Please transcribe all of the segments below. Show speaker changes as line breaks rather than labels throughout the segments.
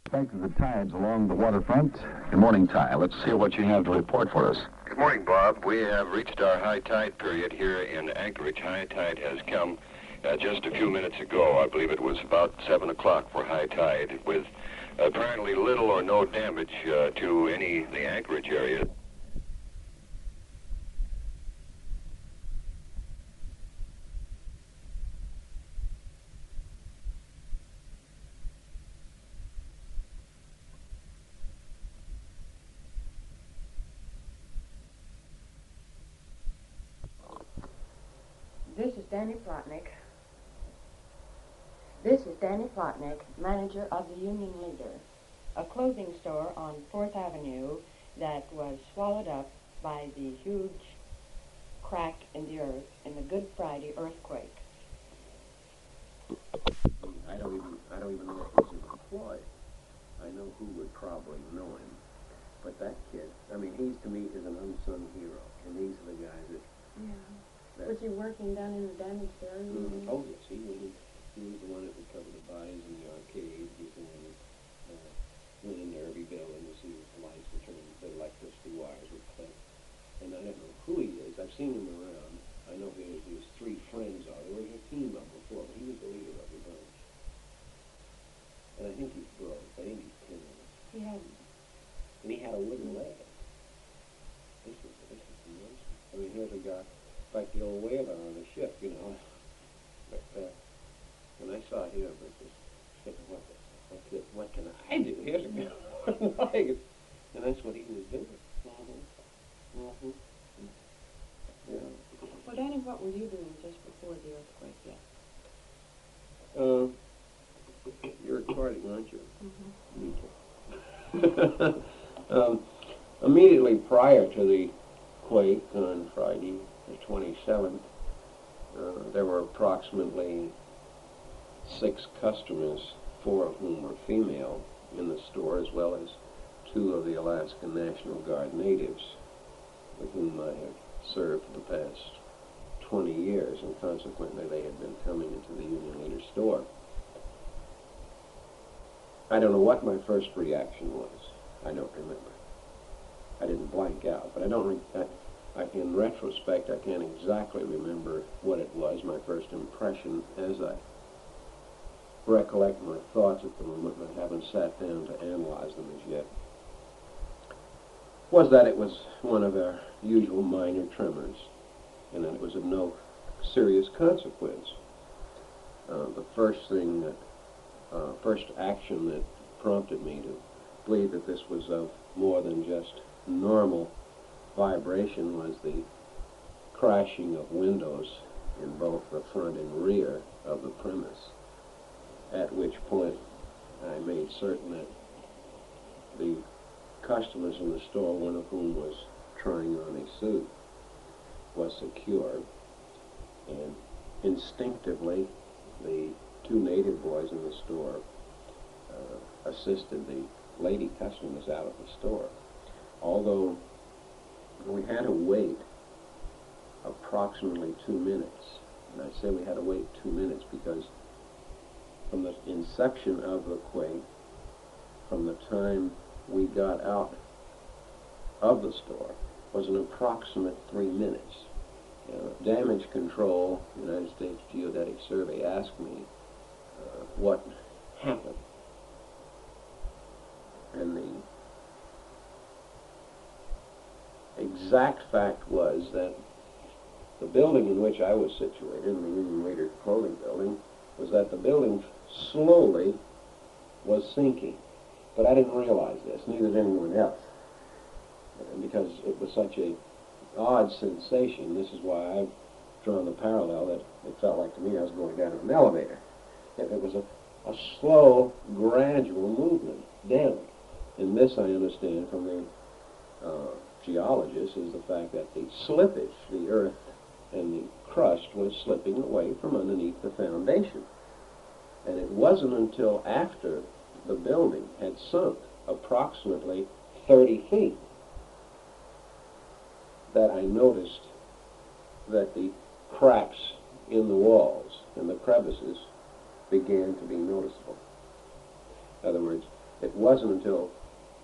Effect of the tides along the waterfront. Good morning, Ty. Let's hear what you have to report for us.
Good morning, Bob. We have reached our high tide period here in Anchorage. High tide has come just a few minutes ago. I believe it was about 7 o'clock for high tide, with apparently little or no damage to any of the Anchorage area.
This is Danny Plotnick, manager of the Union Leader, a clothing store on 4th Avenue that was swallowed up by the huge crack in the earth in the Good Friday earthquake.
I don't even know if he's employed. I know who would probably know him. But that kid, I mean, he's to me is an unsung hero. And these are the guys that...
Yeah. Was he working down in the damaged area?
Mm-hmm. Oh, yes, he was the one that would cover the bodies in the arcade. He's the one that went in there every building to see if the lights were turning, the electricity wires would click. And I don't know who he is. I've seen him around. I know his three friends are. There was a team of before, but he was the leader of the bunch. And I think he's broke. I think he's penniless. And he had a wooden leg. This is amazing. I mean, here's a guy like the old whaler on the ship, you know. But when I saw him, I just said, what can I do? Here's a guy leg. And that's what he was doing. Yeah.
Well, Danny, what were you doing just before the earthquake?
You're recording, aren't you?
Mm-hmm.
Me too. Immediately prior to the quake on Friday, the 27th, there were approximately 6 customers, 4 of whom were female, in the store, as well as 2 of the Alaskan National Guard natives, with whom I have served for the past 20 years, and consequently they had been coming into the Union Leader store. I don't know what my first reaction was. I don't remember. I didn't blank out, but in retrospect, I can't exactly remember what it was. My first impression, as I recollect my thoughts at the moment, and I haven't sat down to analyze them as yet, was that it was one of our usual minor tremors, and that it was of no serious consequence. The first action that prompted me to believe that this was of more than just normal vibration was the crashing of windows in both the front and rear of the premise, at which point I made certain that the customers in the store, one of whom was trying on a suit, was secure, and instinctively the 2 native boys in the store assisted the lady customers out of the store. Although we had to wait approximately 2 minutes. And I say we had to wait 2 minutes because from the inception of the quake, from the time we got out of the store, was an approximate 3 minutes. Damage Control, United States Geodetic Survey, asked me what happened. And the exact fact was that the building in which I was situated, in the Union Leader clothing building, was that the building slowly was sinking. But I didn't realize this, neither did anyone else, because it was such a odd sensation. This is why I've drawn the parallel that it felt like to me I was going down an elevator. It was a slow, gradual movement down. And this I understand from the geologists is the fact that the slippage, the earth and the crust was slipping away from underneath the foundation. And it wasn't until after the building had sunk approximately 30 feet that I noticed that the cracks in the walls and the crevices began to be noticeable. In other words, it wasn't until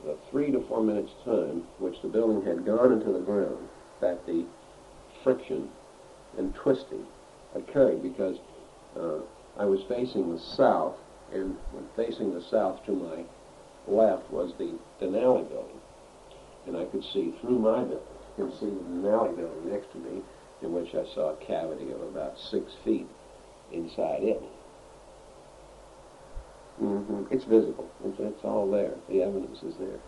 the 3 to 4 minutes time, which the building had gone into the ground, that the friction and twisting occurred, because I was facing the south, and facing the south to my left was the Denali building, and I could see through my building. You can see the Denali building next to me, in which I saw a cavity of about 6 feet inside it. It's visible. It's all there. The evidence is there.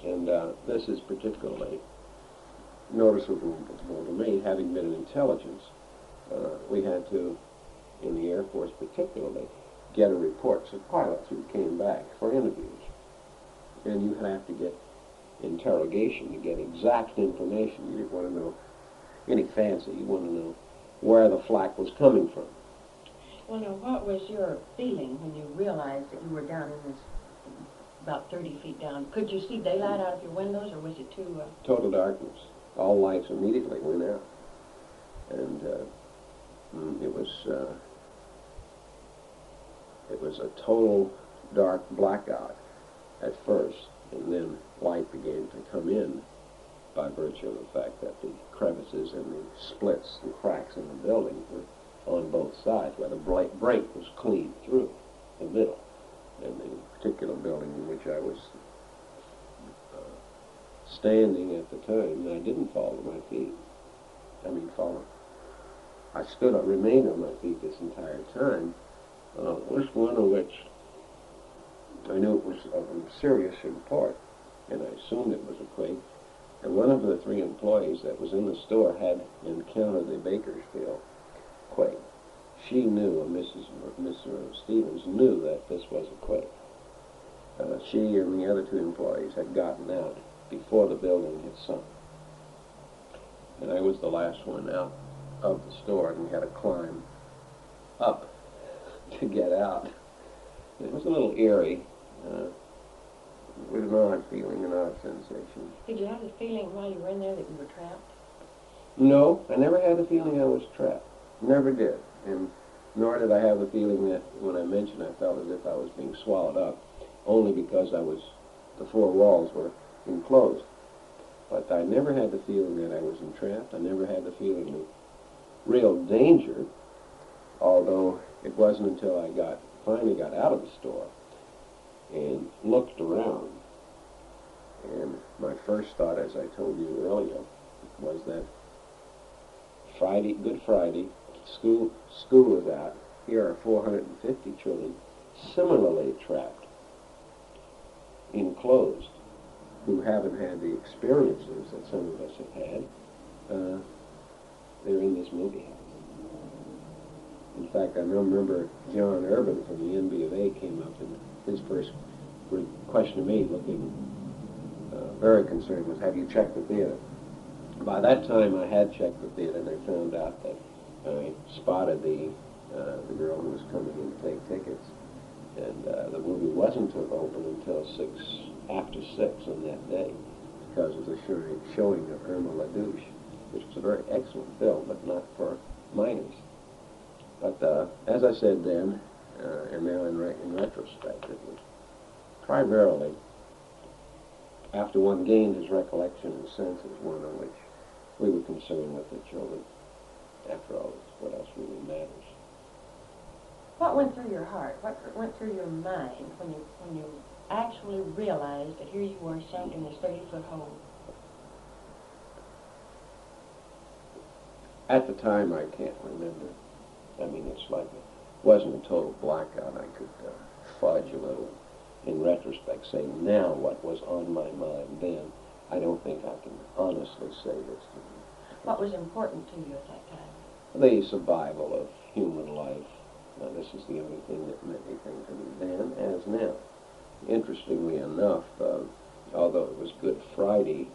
And this is particularly noticeable to me, having been in intelligence. We had to, in the Air Force particularly, get a report. So pilots who came back for interviews. And you have to get interrogation to get exact information. You didn't want to know any fancy. You want to know where the flak was coming from.
Well, now, what was your feeling when you realized that you were down in this, about 30 feet down? Could you see daylight out of your windows, or was it too...
Total darkness. All lights immediately went out. And it was a total dark blackout at first, and then light began to come in by virtue of the fact that the crevices and the splits and cracks in the building were on both sides, where the break was clean through the middle. And the particular building in which I was standing at the time, I didn't fall to my feet. I remained on my feet this entire time. This one of which I knew it was of serious import, and I assumed it was a quake. And one of the 3 employees that was in the store had encountered the Bakersfield quake. She knew, Mr. Stevens knew that this was a quake. She and the other 2 employees had gotten out before the building had sunk. And I was the last one out of the store, and we had to climb up to get out. It was a little eerie. It was an odd feeling, an odd sensation.
Did you have the feeling while you were in there that you were trapped?
No, I never had the feeling I was trapped. Never did. And nor did I have the feeling that when I mentioned I felt as if I was being swallowed up, only because the 4 walls were enclosed. But I never had the feeling that I was entrapped. I never had the feeling of real danger, although it wasn't until I finally got out of the store and looked around. And my first thought, as I told you earlier, was that Good Friday, school is out. Here are 450 children similarly trapped, enclosed, who haven't had the experiences that some of us have had. They're in this movie house. In fact, I remember John Urban from the NB came up, and his first question to me, looking very concerned, was, "Have you checked the theater?" By that time, I had checked the theater, and I found out that I spotted the girl who was coming in to take tickets, and the movie wasn't open until after 6 on that day, because of the showing of Irma LaDouche, which was a very excellent film, but not for minors. But as I said then, and now in retrospect, it was primarily, after one gained his recollection and senses, one on which we were concerned with the children. After all, what else really matters?
What went through your heart? What went through your mind when you actually realized that here you were sunk in this 30-foot hole?
At the time, I can't remember. I mean, it's like it wasn't a total blackout. I could fudge a little in retrospect, say now what was on my mind then. I don't think I can honestly say this to you.
What was important to you at that time?
The survival of human life. Now, this is the only thing that meant anything to me then as now. Interestingly enough, although it was Good Friday,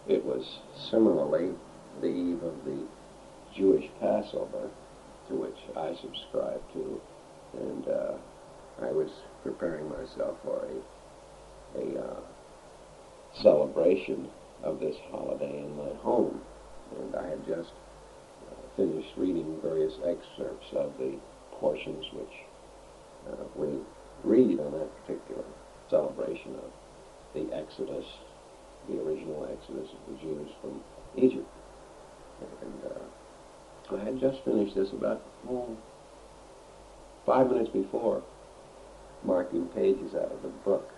it was similarly the eve of the Jewish Passover, to which I subscribed to, and I was preparing myself for a celebration of this holiday in my home, and I had just finished reading various excerpts of the portions which we read on that particular the exodus, the original exodus of the Jews from Egypt. And I had just finished this about 5 minutes before, marking pages out of the book,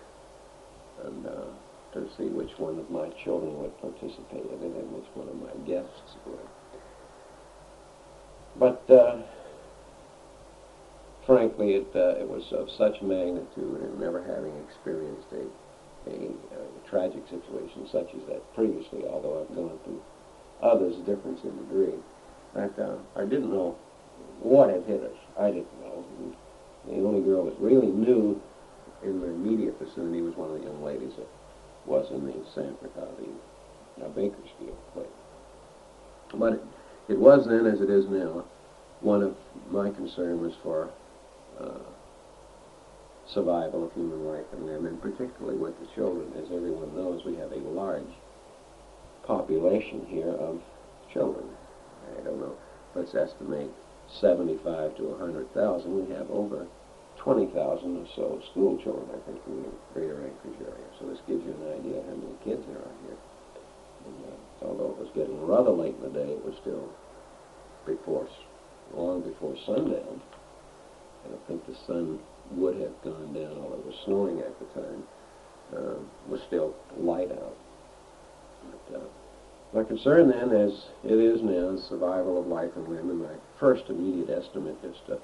and to see which one of my children would participate in it and which one of my guests would. But frankly, it was of such magnitude, and never having experienced a tragic situation such as that previously, although I've gone through others difference in degree, that I didn't know what had hit us. I didn't know. The only girl that really knew in the immediate vicinity was one of the young ladies that was in the Bakersfield place. But it was then, as it is now, one of my concern was for survival of human life and limb, and particularly with the children. As everyone knows, we have a large population here of children. I don't know, let's estimate 75 to 100,000. We have over 20,000 or so school children, I think, in the greater Anchorage area. So this gives you an idea of how many kids there are here. And, although it was getting rather late in the day, it was still long before sundown. I don't think the sun would have gone down, although it was snowing at the time. It was still light out. But, my concern then, as it is now, is survival of life and limb, and my first immediate estimate, just a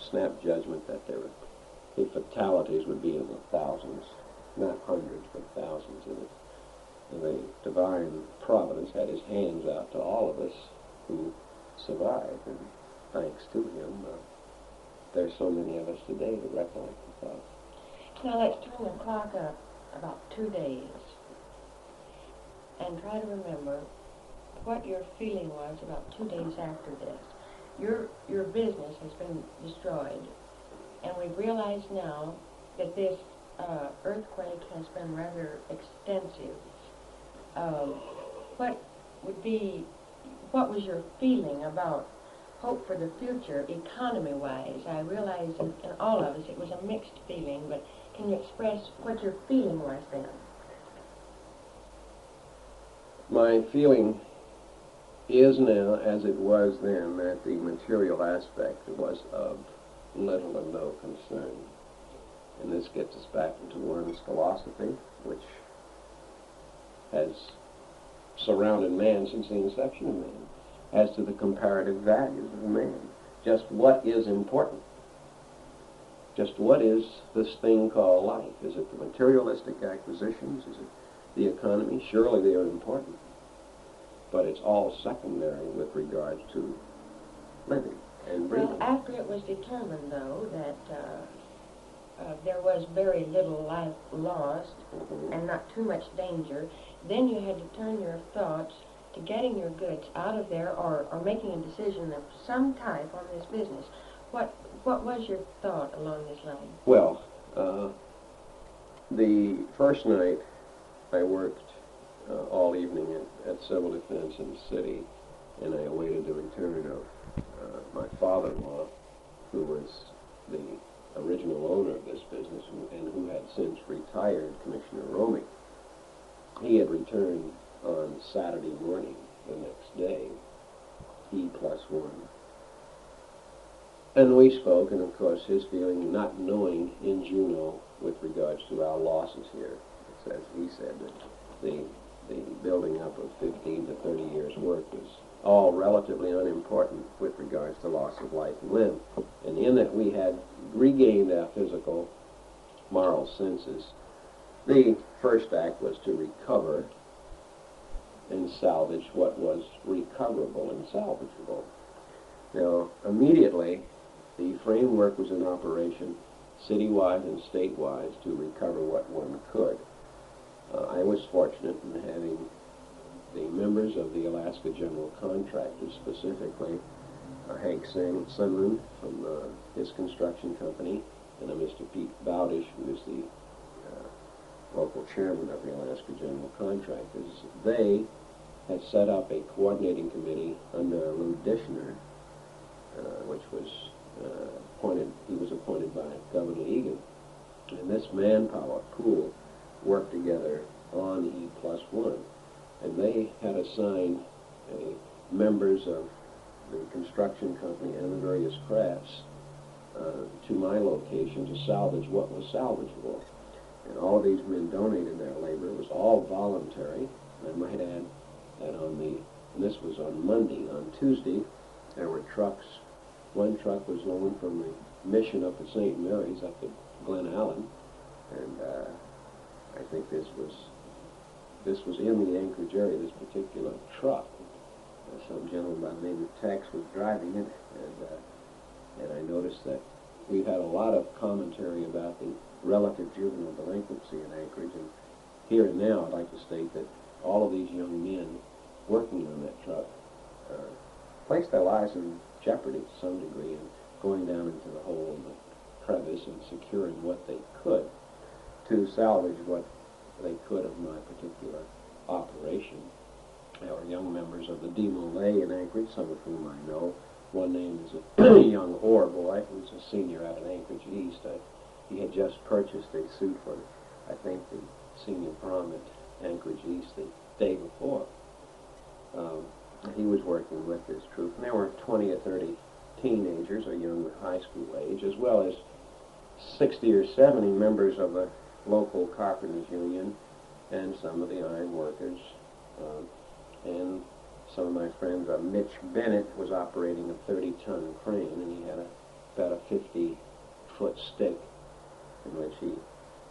snap judgment, that the fatalities would be in the thousands, not hundreds, but thousands. And the divine providence had his hands out to all of us who survived, and thanks to him, there's so many of us today to recollect the thought.
Now let's turn the clock up about 2 days and try to remember what your feeling was about 2 days after this. Your business has been destroyed, and we've realized now that this earthquake has been rather extensive. What was your feeling about hope for the future, economy-wise? I realize in all of us it was a mixed feeling, but can you express what your feeling was then?
My feeling is now, as it was then, that the material aspect was of little or no concern. And this gets us back into one's philosophy, which has surrounded man since the inception of man, as to the comparative values of man. Just what is important? Just what is this thing called life? Is it the materialistic acquisitions? Is it the economy? Surely they are important. But it's all secondary with regards to living and breathing.
Well, after it was determined, though, that there was very little life lost and not too much danger, then you had to turn your thoughts to getting your goods out of there, or making a decision of some type on this business. What was your thought along this line?
Well, the first night I worked all evening at Civil Defense in the city, and I awaited the return of my father-in-law, who was the original owner of this business and who had since retired, Commissioner Romey. He had returned on Saturday morning the next day, he plus one. And we spoke, and of course his feeling, not knowing in Juneau with regards to our losses here, it's as he said, that the building up of 15 to 30 years' work was all relatively unimportant with regards to loss of life and limb. And in that we had regained our physical, moral senses, the first act was to recover and salvage what was recoverable and salvageable. Now, immediately, the framework was in operation, citywide and statewide, to recover what one could. I was fortunate in having the members of the Alaska General Contractors, specifically Hank Sunman from his construction company, and Mr. Pete Bowdish, who is the local chairman of the Alaska General Contractors. They had set up a coordinating committee under Lou Dishner, which was he was appointed by Governor Egan. And this manpower pool work together on E+1. And they had assigned members of the construction company and the various crafts to my location to salvage what was salvageable. And all of these men donated their labor. It was all voluntary. I might add that and this was on Monday. On Tuesday, there were trucks. One truck was loaned from the mission up at St. Mary's up at Glen Allen, and I think this was in the Anchorage area, this particular truck. Some gentleman by the name of Tex was driving it, and I noticed that we've had a lot of commentary about the relative juvenile delinquency in Anchorage, and here and now I'd like to state that all of these young men working on that truck placed their lives in jeopardy to some degree in going down into the hole in the crevice and securing what they could to salvage what they could of my particular operation. There were young members of the DeMolay in Anchorage, some of whom I know. One name is a young Orr boy who's a senior out at Anchorage East. He had just purchased a suit for, I think, the senior prom at Anchorage East the day before. He was working with this troop, and there were 20 or 30 teenagers or young high school age, as well as 60 or 70 members of the local carpenters union and some of the iron workers. And some of my friends, Mitch Bennett was operating a 30-ton crane, and he had about a 50-foot stick in which he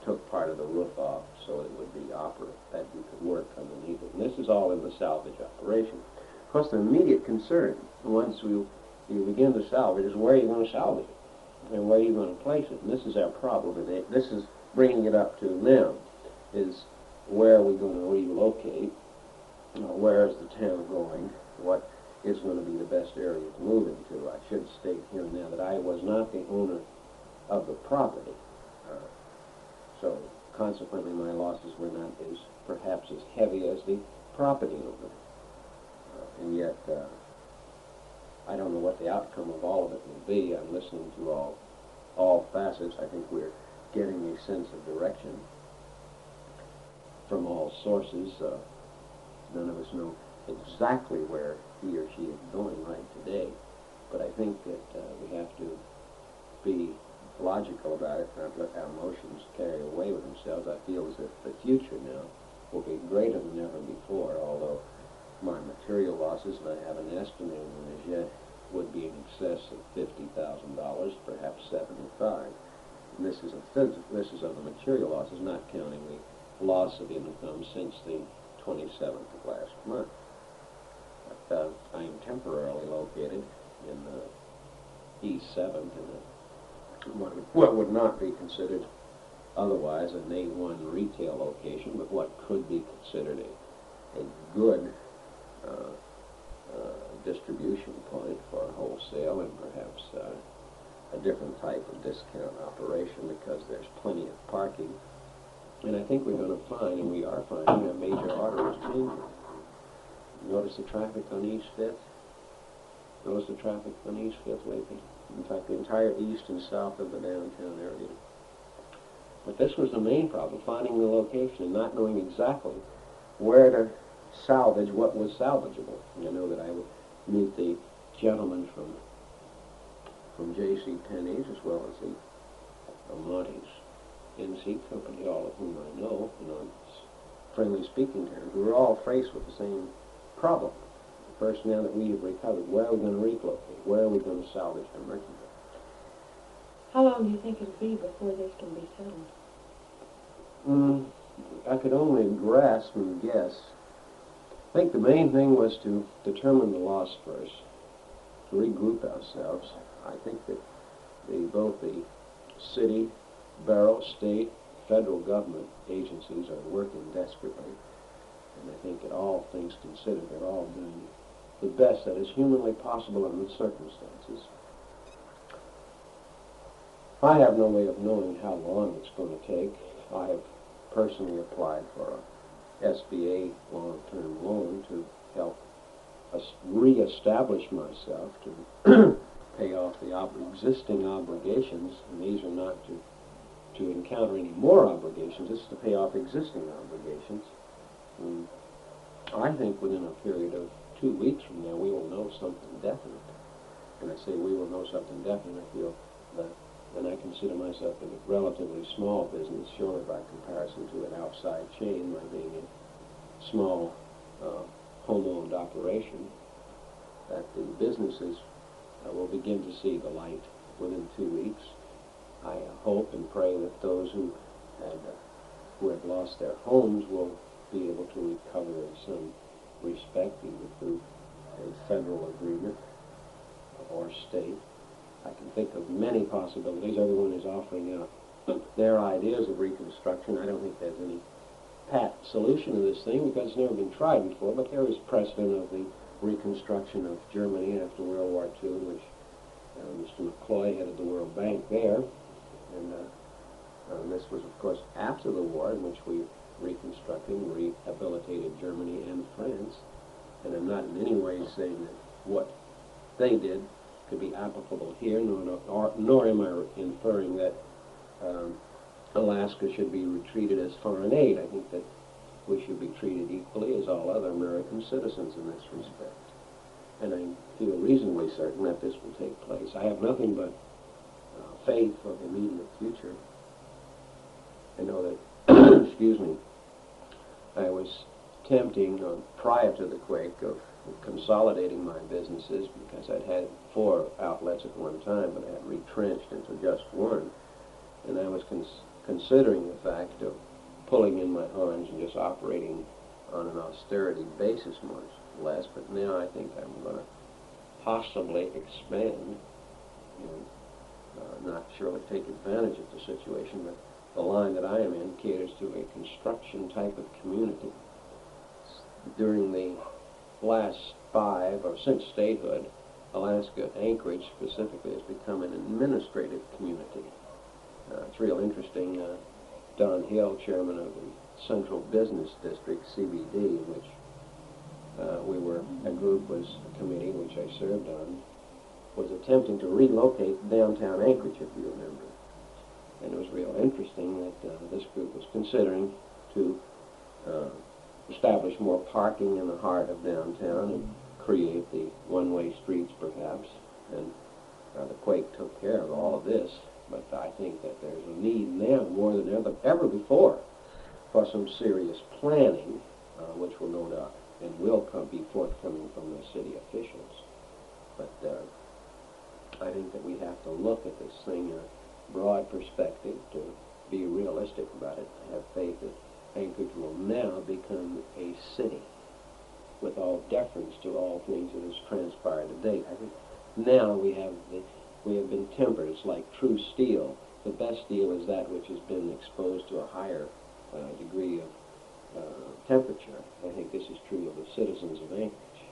took part of the roof off so it would be operative, that you could work underneath it. And this is all in the salvage operation. Of course, the immediate concern, once you begin to salvage, is where are you going to salvage it, and where are you going to place it? And this is our problem today. This is bringing it up to now, is where are we going to relocate? Where is the town going? What is going to be the best area to move into? I should state here now that I was not the owner of the property. So consequently my losses were not perhaps as heavy as the property owner. And yet I don't know what the outcome of all of it will be. I'm listening to all facets. I think we're getting a sense of direction from all sources. None of us know exactly where he or she is going right today, but I think that we have to be logical about it, not let our emotions carry away with themselves. I feel as if the future now will be greater than ever before, although my material losses, and I haven't estimated them as yet, would be in excess of $50,000, perhaps 75. And this is of the material losses, not counting the loss of income since the 27th of last month. But I am temporarily located in East 7th in what would not be considered otherwise an A1 retail location, but what could be considered a good distribution point for wholesale and perhaps a different type of discount operation because there's plenty of parking. And I think we're going to find, and we are finding, a major artery is changing. Notice the traffic on East 5th? Notice the traffic on East 5th lately. In fact, the entire east and south of the downtown area. But this was the main problem, finding the location and not knowing exactly where to salvage what was salvageable. And I know that I would meet the gentleman from J.C. Penney's as well as the Monty's NC Company, all of whom I know, and on friendly speaking terms. We were all faced with the same problem. First, now that we have recovered, where are we going to relocate? Where are we going to salvage our merchandise?
How long do you think it'll be before this can be settled?
I could only grasp and guess. I think the main thing was to determine the loss first, to regroup ourselves. I think that both the city, borough, state, federal government agencies are working desperately. And I think that all things considered, they're all doing the best that is humanly possible under the circumstances. I have no way of knowing how long it's going to take. I have personally applied for a SBA long-term loan to help us reestablish myself, to pay off the existing obligations, and these are not to to encounter any more obligations. This is to pay off existing obligations. I think within a period of 2 weeks from now, we will know something definite. When I say we will know something definite, I feel that, and I consider myself a relatively small business, surely by comparison to an outside chain, my being a small home-owned operation, that the businesses will begin to see the light within 2 weeks. I hope and pray that those who have lost their homes will be able to recover in some respect, either through a federal agreement or state. I can think of many possibilities. Everyone is offering out their ideas of reconstruction. I don't think there's any pat solution to this thing because it's never been tried before, but there is precedent of the reconstruction of Germany after World War II, in which Mr. McCloy headed the World Bank there. And this was, of course, after the war, in which we reconstructed and rehabilitated Germany and France. And I'm not in any way saying that what they did could be applicable here, nor am I inferring that Alaska should be treated as foreign aid. I think that we should be treated equally as all other American citizens in this respect. And I feel reasonably certain that this will take place. I have nothing but faith for the immediate future. I know that, excuse me, I was tempting prior to the quake of consolidating my businesses because I'd had 4 outlets at one time, but I had retrenched into just one. And I was considering the fact of pulling in my horns and just operating on an austerity basis more or less, but now I think I'm going to possibly expand and not surely take advantage of the situation, but the line that I am in caters to a construction type of community. During the last 5, or since statehood, Alaska, Anchorage specifically, has become an administrative community. It's real interesting. Don Hill, chairman of the Central Business District, CBD, in which a group was a committee which I served on, was attempting to relocate downtown Anchorage, if you remember. And it was real interesting that this group was considering to establish more parking in the heart of downtown and create the one-way streets, perhaps. And the quake took care of all of this. But I think that there's a need now more than ever before for some serious planning, which will no doubt and will be forthcoming from the city officials. But I think that we have to look at this thing in a broad perspective to be realistic about it. I have faith that Anchorage will now become a city with all deference to all things that has transpired to date. I think now we have been tempered. It's like true steel. The best steel is that which has been exposed to a higher degree of temperature. I think this is true of the citizens of Anchorage,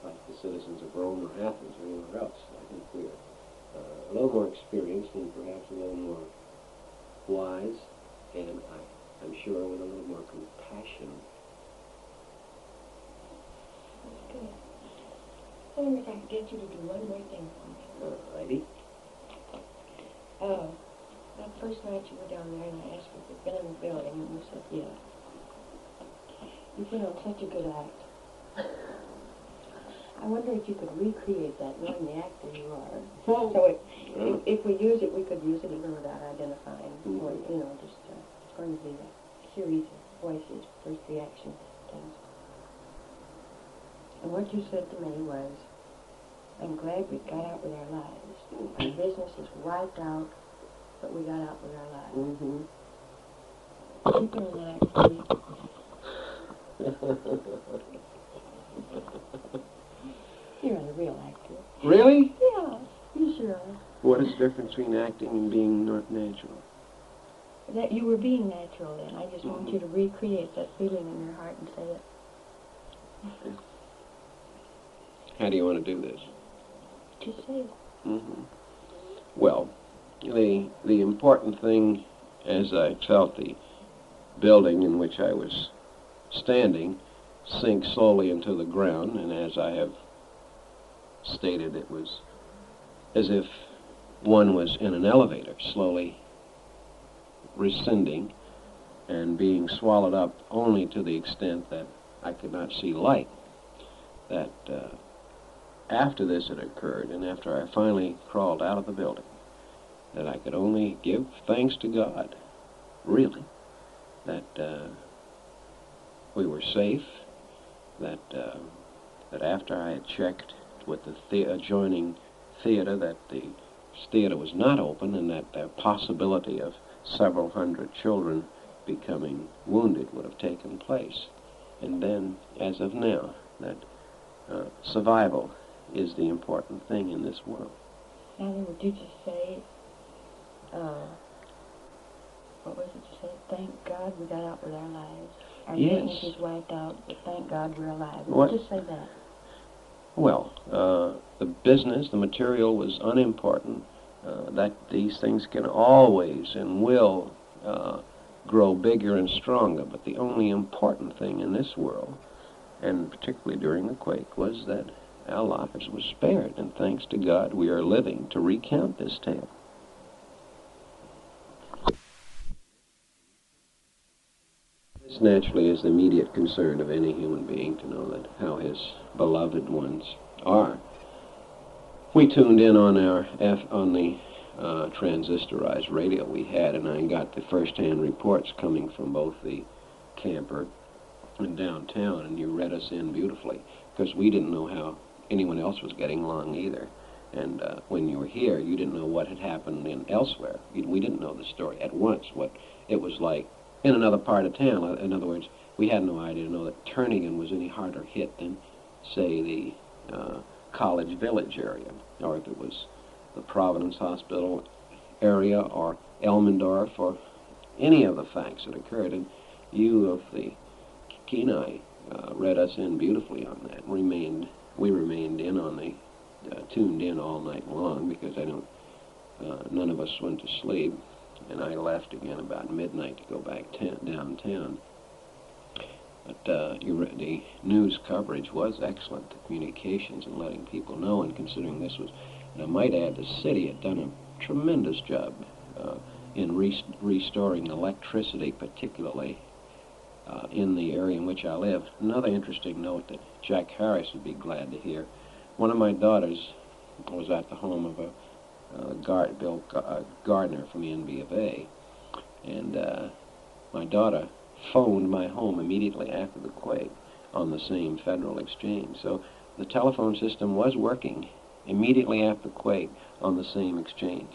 like the citizens of Rome or Athens or anywhere else. I think we're a little more experienced and perhaps a little more wise, and I'm sure with a little more compassion.
That's good. I wonder if I could get you to do one more thing for me.
Righty.
That first night you were down there and I asked you if you'd been in the building and you said, yeah. You put on such a good act. I wonder if you could recreate that, knowing the actor you are. So if we use it, we could use it even without identifying. Or, just it's going to be a series of voices, first reaction things. And what you said to me was, I'm glad we got out with our lives. Our business is wiped out, but we got out with our lives.
Mm-hmm.
Keep it on that act, please. You're a real actor.
Really?
Yeah, you sure are.
What is the difference between acting and being not natural?
That you were being natural then. I just want you to recreate that feeling in your heart and say it.
Okay. How do you want to do this?
Just say it.
Mm-hmm. Well, the important thing, as I felt the building in which I was standing sink slowly into the ground, and as I have stated, it was as if one was in an elevator, slowly rescinding and being swallowed up only to the extent that I could not see light. That after this had occurred, and after I finally crawled out of the building, that I could only give thanks to God, really, that we were safe, that after I had checked with the adjoining theater that the theater was not open and that the possibility of several hundred children becoming wounded would have taken place. And then, as of now, that survival is the important thing in this world.
Now, would you just say, what was it you said? Thank God we got out with our lives. Our dignity's wiped out, but thank God we're alive. Would you just say that?
Well, the business, the material was unimportant. That these things can always and will grow bigger and stronger, but the only important thing in this world, and particularly during the quake, was that our lives were spared, and thanks to God we are living to recount this tale. This naturally is the immediate concern of any human being, to know that how his beloved ones are. We tuned in on the transistorized radio we had, and I got the first-hand reports coming from both the camper and downtown, and you read us in beautifully, because we didn't know how anyone else was getting along either. And when you were here, you didn't know what had happened elsewhere. We didn't know the story at once, what it was like in another part of town. In other words, we had no idea to know that Turnagain was any harder hit than, say, the College Village area, or if it was the Providence Hospital area, or Elmendorf, or any of the facts that occurred. And you of the Kenai read us in beautifully on that. We remained in on the tuned in all night long, because none of us went to sleep, and I left again about midnight to go back downtown. But the news coverage was excellent, the communications and letting people know, and considering this was, and I might add, the city had done a tremendous job in restoring electricity, particularly in the area in which I live. Another interesting note that Jack Harris would be glad to hear. One of my daughters was at the home of Bill Gardner from the NB of A, and my daughter phoned my home immediately after the quake on the same Federal Exchange. So the telephone system was working immediately after the quake on the same exchange.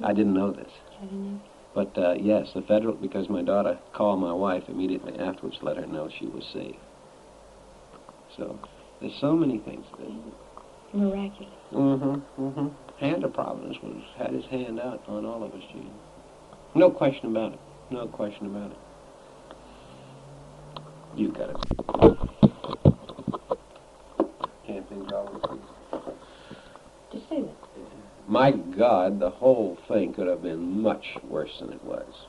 I didn't know this.
I didn't know.
But yes, the Federal, because my daughter called my wife immediately afterwards to let her know she was safe. So there's so many things that...
Miraculous.
Hand of Providence had his hand out on all of us, Gene. No question about it. No question about it. You got it. Can't think of it.
Just say that.
My God, the whole thing could have been much worse than it was.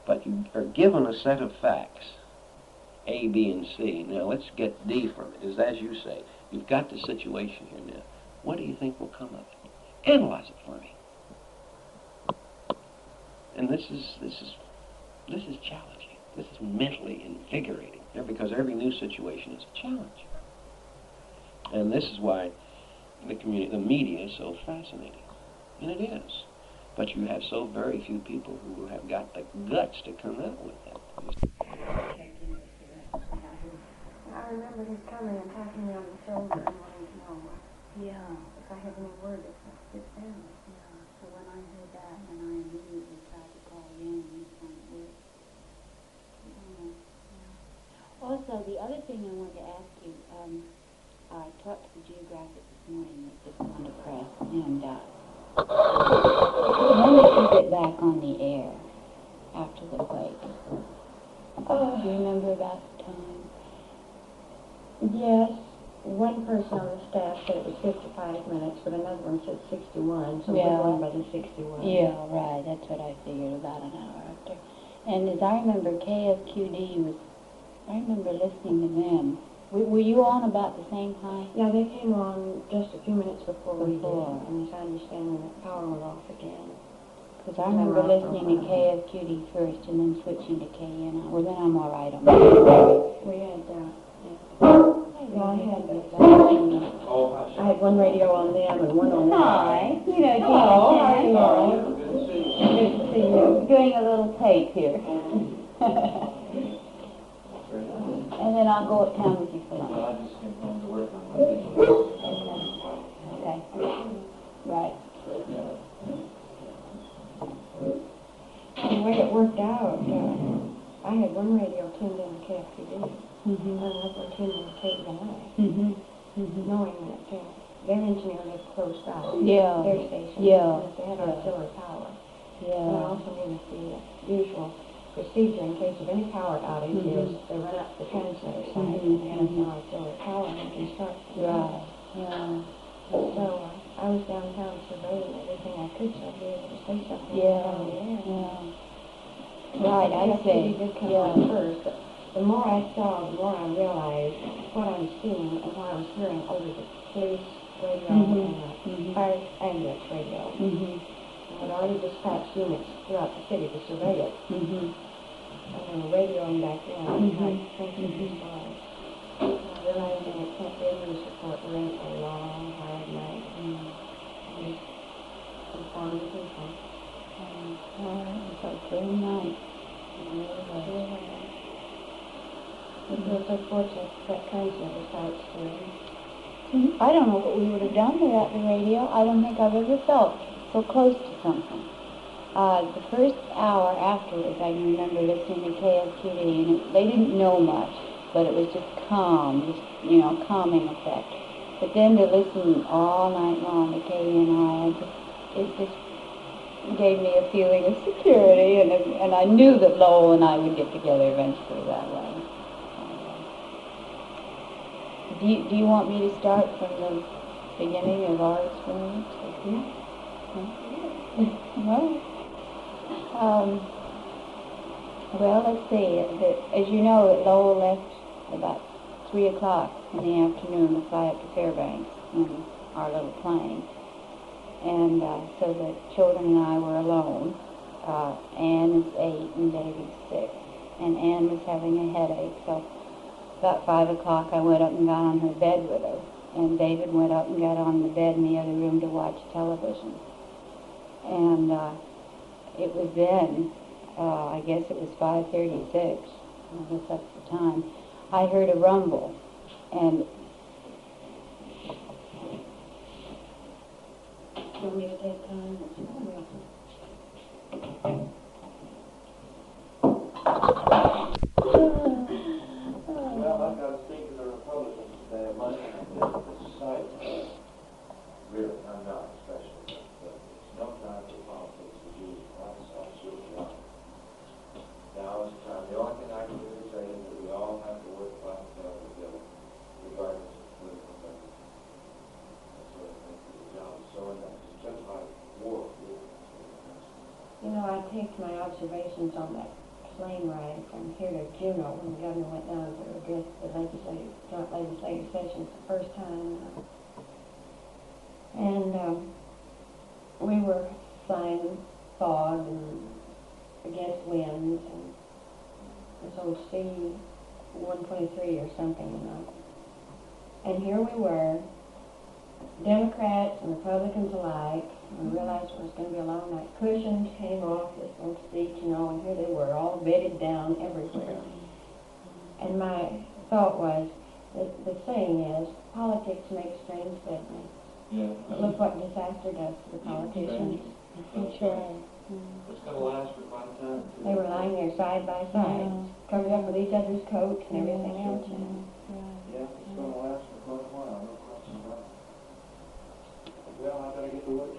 But you are given a set of facts, A, B, and C. Now let's get D from it. As you say, you've got the situation here now. What do you think will come of it? Analyze it for me. And this is challenging. This is mentally invigorating, because every new situation is a challenge. And this is why the media is so fascinating. And it is. But you have so very few people who have got the guts to come out with that.
I remember his coming and tapping me on the shoulder and wanting to know if I had any word of his family.
Yeah, so when I heard that, and I immediately tried to call in, and it worked. Also, the other thing I wanted to ask you, I talked to the Geographic this morning, it's just on the press, and when did you get back on the air after the quake? Do you remember about the time?
Yes. One person on the staff said it was 55 minutes, but another one said 61, so we're going by the 61.
Yeah, right, that's what I figured, about an hour after. And as I remember, KFQD was, I remember listening to them. Were you on about the same time?
Yeah, they came on just a few minutes before we did, and as I understand, the power went off again.
Because I remember listening to KFQD first and then switching to KNI. Well, then I'm all right on that.
We had, I had one radio on them and one on
Hi. You know, Genie Chance.
Good to see you.
Doing a little tape here. And then I'll go uptown with you for lunch.
I just came home to work on my
Okay. Right.
The way it worked out, I had one radio tuned in to KFTD,
Mm-hmm.
and another tuned in to KNI,
Mm-hmm. Mm-hmm.
knowing that their engineer lived close by
Yeah.
their station,
Yeah.
and they had auxiliary power. And I
Yeah.
also knew that the usual procedure in case of any power outage is they run up the transmitter side and have some auxiliary power and they can start.
Right. Yeah.
So I was downtown surveying everything I could so I'd be able to say something
Yeah.
on the air.
Yeah. Right, I
KFTD
see.
did come
Yeah.
on first, but the more I saw, the more I realized what I'm seeing and what I was hearing over the police radio and the fire ambulance radio.
Mm-hmm.
I had already dispatched units throughout the city to survey it.
Mm-hmm.
And they were radioing back then, like transmission stars. Realizing it can't be a news report, we're in a long, hard night. And informing people.
It's like very nice.
It feels so fortunate that kinds of us out still.
I don't know what we would have done without the radio. I don't think I've ever felt so close to something. The first hour afterwards, I remember listening to KFQD, and they didn't know much, but it was just calm, just, calming effect. But then to listen all night long to KNI, it just gave me a feeling of security, and I knew that Lowell and I would get together eventually that way. Do you want me to start from the beginning of our experience? Well, let's see. As you know, Lowell left about 3 o'clock in the afternoon to fly up to Fairbanks in our little plane. And so the children and I were alone. Ann is 8 and David's 6. And Ann was having a headache, so about 5 o'clock I went up and got on her bed with her. And David went up and got on the bed in the other room to watch television. And it was then, I guess it was 5:36, I guess that's the time, I heard a rumble. And
Do you want me to take time?
Well, I've got to speak to the Republicans today. My society, really, I'm not especially, but it's no time for politics to do that's absolutely right. Now is the time. The only thing I can do is say is that we all have to work by together, regardless of political preference. That's what I think the job is so enough. It's just like war.
You know, I take my observations on that plane ride from here to Juneau when the governor went down to address the joint legislative session for the first time. And we were flying fog and against winds and this old C-123 or something, And here we were, Democrats and Republicans alike. We realized it was going to be a long night. Cushions came off this old seat, and here they were, all bedded down everywhere. And my thought was, the saying is, politics makes strange segments.
Yeah.
Look what disaster does to the politicians.
that's right.
It's going to last for quite a time.
They were lying there side by side, covered up with each other's coats and everything else.
Yeah, it's going to last for quite a while, no question about it. Well, I better get to work.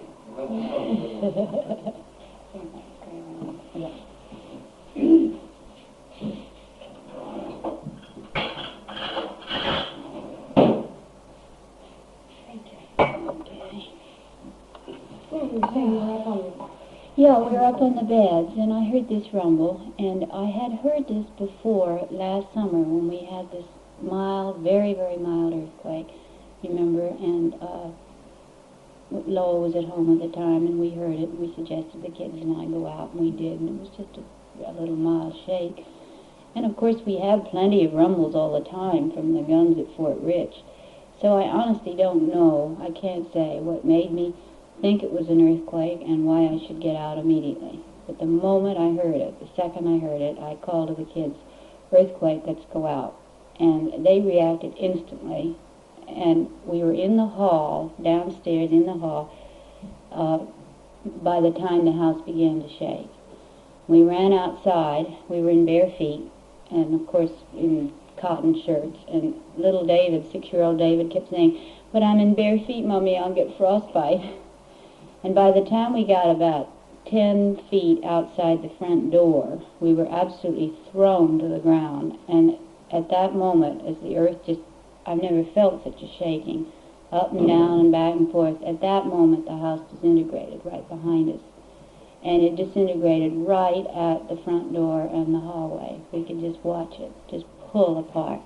Yeah, we were up on the beds, and I heard this rumble, and I had heard this before last summer when we had this mild, very, very mild earthquake, you remember, and Lowell was at home at the time, and we heard it. We suggested the kids and I go out, and we did, and it was just a little mild shake. And of course we had plenty of rumbles all the time from the guns at Fort Rich. So I honestly don't know, I can't say what made me think it was an earthquake and why I should get out immediately. But the moment I heard it, the second I heard it, I called to the kids, "Earthquake, let's go out." And they reacted instantly. And we were in the hall, downstairs in the hall, by the time the house began to shake. We ran outside. We were in bare feet, and of course in cotton shirts. And little David, 6-year-old David, kept saying, "But I'm in bare feet, Mommy, I'll get frostbite." And by the time we got about 10 feet outside the front door, we were absolutely thrown to the ground. And at that moment, as the earth just, I've never felt such a shaking, up and down and back and forth. At that moment, the house disintegrated right behind us. And it disintegrated right at the front door and the hallway. We could just watch it, just pull apart.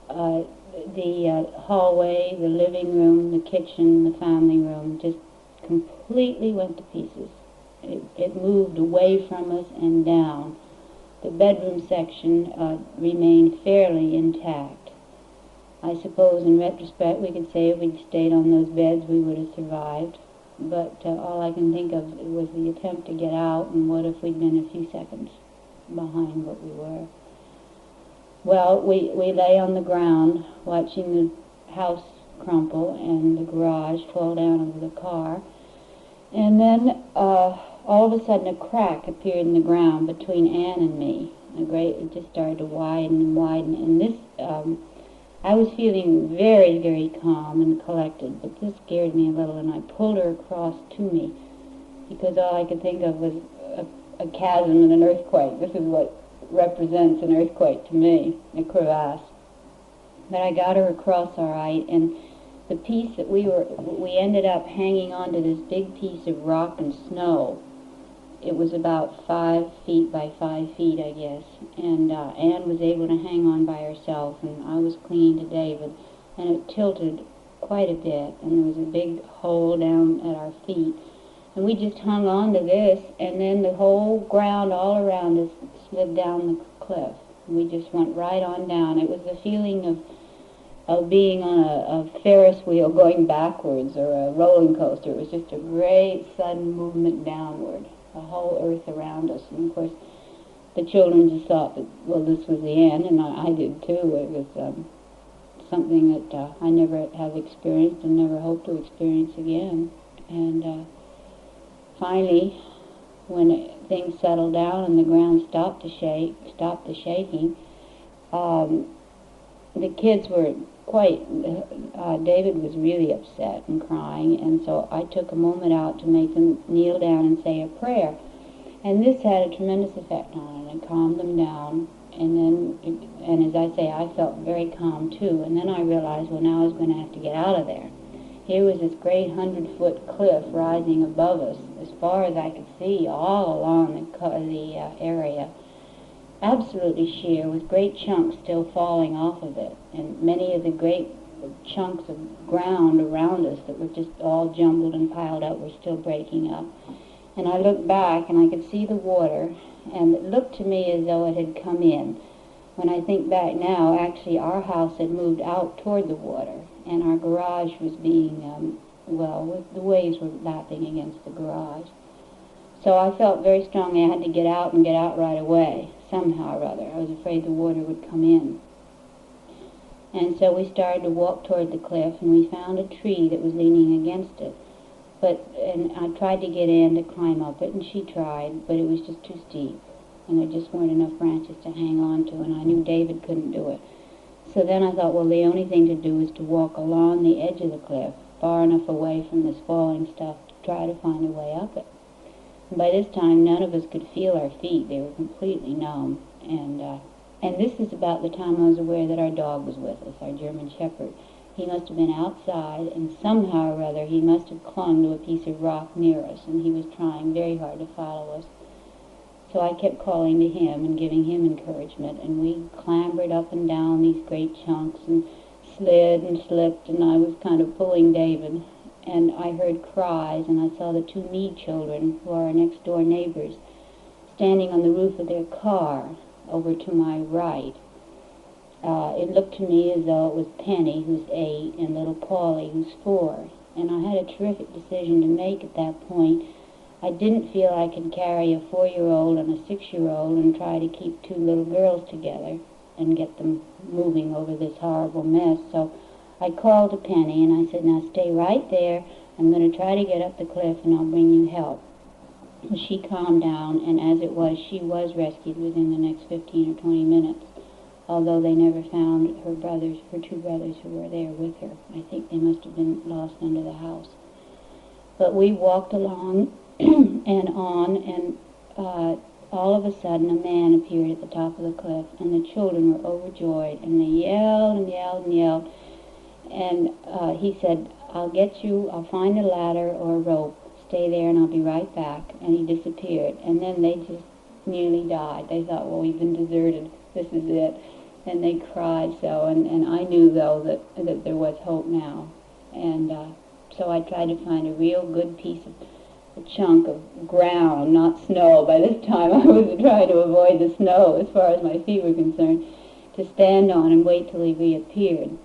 The hallway, the living room, the kitchen, the family room just completely went to pieces. It moved away from us and down. The bedroom section remained fairly intact. I suppose in retrospect we could say if we'd stayed on those beds we would have survived. But all I can think of was the attempt to get out, and what if we'd been a few seconds behind what we were. Well, we lay on the ground watching the house crumple and the garage fall down over the car. And then all of a sudden a crack appeared in the ground between Ann and me. It just started to widen and widen. And this, I was feeling very, very calm and collected, but this scared me a little, and I pulled her across to me because all I could think of was a chasm and an earthquake. This is what represents an earthquake to me, a crevasse. But I got her across all right, and the piece that we ended up hanging onto this big piece of rock and snow. It was about 5 feet by 5 feet, I guess, and Ann was able to hang on by herself, and I was clinging to David, and it tilted quite a bit, and there was a big hole down at our feet, and we just hung on to this, and then the whole ground all around us slid down the cliff. We just went right on down. It was the feeling of being on a Ferris wheel going backwards, or a rolling coaster. It was just a great sudden movement downward, the whole earth around us. And of course the children just thought that, well, this was the end, and I did too. It was something that I never have experienced and never hope to experience again. And finally, when things settled down and the ground stopped the shaking, the kids were David was really upset and crying, and so I took a moment out to make them kneel down and say a prayer. And this had a tremendous effect on them. It calmed them down, and as I say, I felt very calm too. And then I realized, well, now I was going to have to get out of there. Here was this great 100-foot cliff rising above us, as far as I could see, all along the area. Absolutely sheer, with great chunks still falling off of it, and many of the great chunks of ground around us that were just all jumbled and piled up were still breaking up. And I looked back, and I could see the water, and it looked to me as though it had come in. When I think back now, actually our house had moved out toward the water, and our garage was being, the waves were lapping against the garage. So I felt very strongly I had to get out and get out right away, somehow or other. I was afraid the water would come in. And so we started to walk toward the cliff, and we found a tree that was leaning against it. And I tried to get in to climb up it, and she tried, but it was just too steep, and there just weren't enough branches to hang on to, and I knew David couldn't do it. So then I thought, well, the only thing to do is to walk along the edge of the cliff, far enough away from this falling stuff to try to find a way up it. And by this time, none of us could feel our feet. They were completely numb. And this is about the time I was aware that our dog was with us, our German Shepherd. He must have been outside, and somehow or other he must have clung to a piece of rock near us, and he was trying very hard to follow us. So I kept calling to him and giving him encouragement, and we clambered up and down these great chunks and slid and slipped, and I was kind of pulling David. and I heard cries, and I saw the two Meade children, who are our next-door neighbors, standing on the roof of their car over to my right. It looked to me as though it was Penny, who's 8, and little Paulie, who's 4. And I had a terrific decision to make at that point. I didn't feel I could carry a 4-year-old and a 6-year-old and try to keep two little girls together and get them moving over this horrible mess. So I called to Penny, and I said, now stay right there. I'm going to try to get up the cliff, and I'll bring you help. She calmed down, and as it was, she was rescued within the next 15 or 20 minutes, although they never found her two brothers who were there with her. I think they must have been lost under the house. But we walked along and on, and all of a sudden a man appeared at the top of the cliff, and the children were overjoyed, and they yelled and yelled and yelled. And he said, I'll get you, I'll find a ladder or a rope. Stay there and I'll be right back. And he disappeared. And then they just nearly died. They thought, well, we've been deserted. This is it. And they cried so. And I knew, though, that there was hope now. And so I tried to find a real good piece of a chunk of ground, not snow. By this time I was trying to avoid the snow as far as my feet were concerned, to stand on and wait till he reappeared.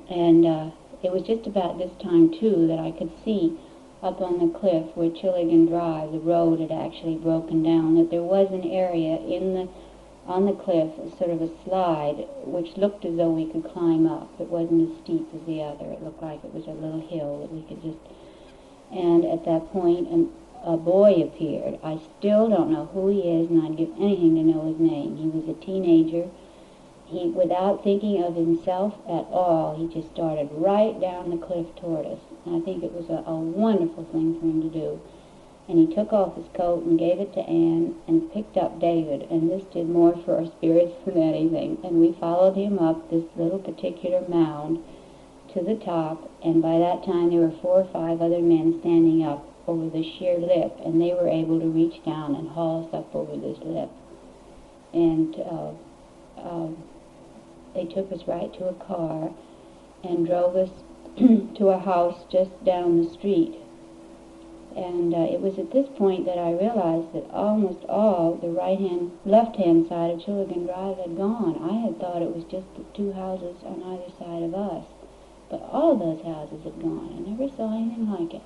And it was just about this time, too, that I could see up on the cliff where Chilligan Drive, the road had actually broken down, that there was an area on the cliff, sort of a slide, which looked as though we could climb up. It wasn't as steep as the other. It looked like it was a little hill that we could just... And at that point, a boy appeared. I still don't know who he is, and I'd give anything to know his name. He was a teenager. He, without thinking of himself at all, he just started right down the cliff toward us. And I think it was a wonderful thing for him to do. And he took off his coat and gave it to Anne and picked up David, and this did more for our spirits than anything. And we followed him up this little particular mound to the top, and by that time there were 4 or 5 other men standing up over the sheer lip, and they were able to reach down and haul us up over this lip. And they took us right to a car and drove us to a house just down the street. And it was at this point that I realized that almost all the left-hand side of Chilligan Drive had gone. I had thought it was just the 2 houses on either side of us. But all of those houses had gone. I never saw anything like it.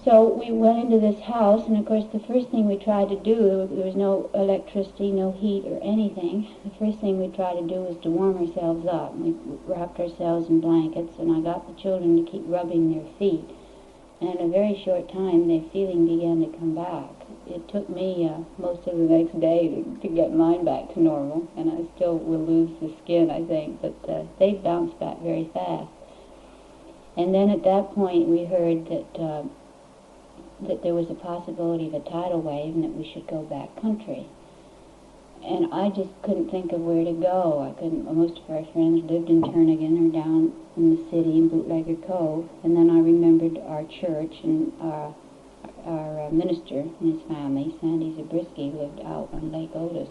So we went into this house, and of course the first thing we tried to do, there was no electricity, no heat or anything. The first thing we tried to do was to warm ourselves up. We wrapped ourselves in blankets, and I got the children to keep rubbing their feet. And in a very short time, their feeling began to come back. It took me most of the next day to get mine back to normal, and I still will lose the skin, I think, but they bounced back very fast. And then at that point, we heard that there was a possibility of a tidal wave and that we should go back country. And I just couldn't think of where to go. Most of our friends lived in Turnagain or down in the city in Bootlegger Cove. And then I remembered our church, and our minister and his family, Sandy Zabriskie, lived out on Lake Otis.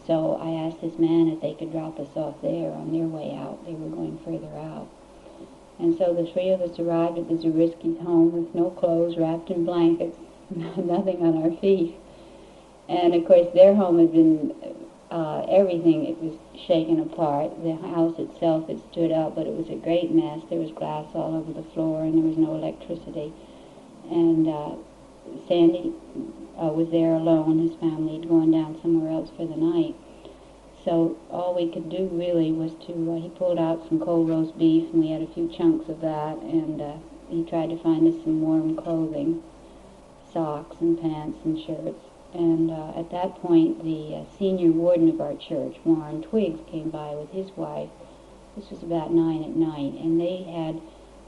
So I asked this man if they could drop us off there on their way out. They were going further out. And so the 3 of us arrived at the Zabriskie's home with no clothes, wrapped in blankets, nothing on our feet. And of course their home had been, everything, it was shaken apart. The house itself had stood up, but it was a great mess. There was glass all over the floor, and there was no electricity. And Sandy was there alone. His family had gone down somewhere else for the night. So all we could do really was to, he pulled out some cold roast beef, and we had a few chunks of that, and he tried to find us some warm clothing, socks and pants and shirts. And at that point, the senior warden of our church, Warren Twiggs, came by with his wife. This was about 9 at night, and they had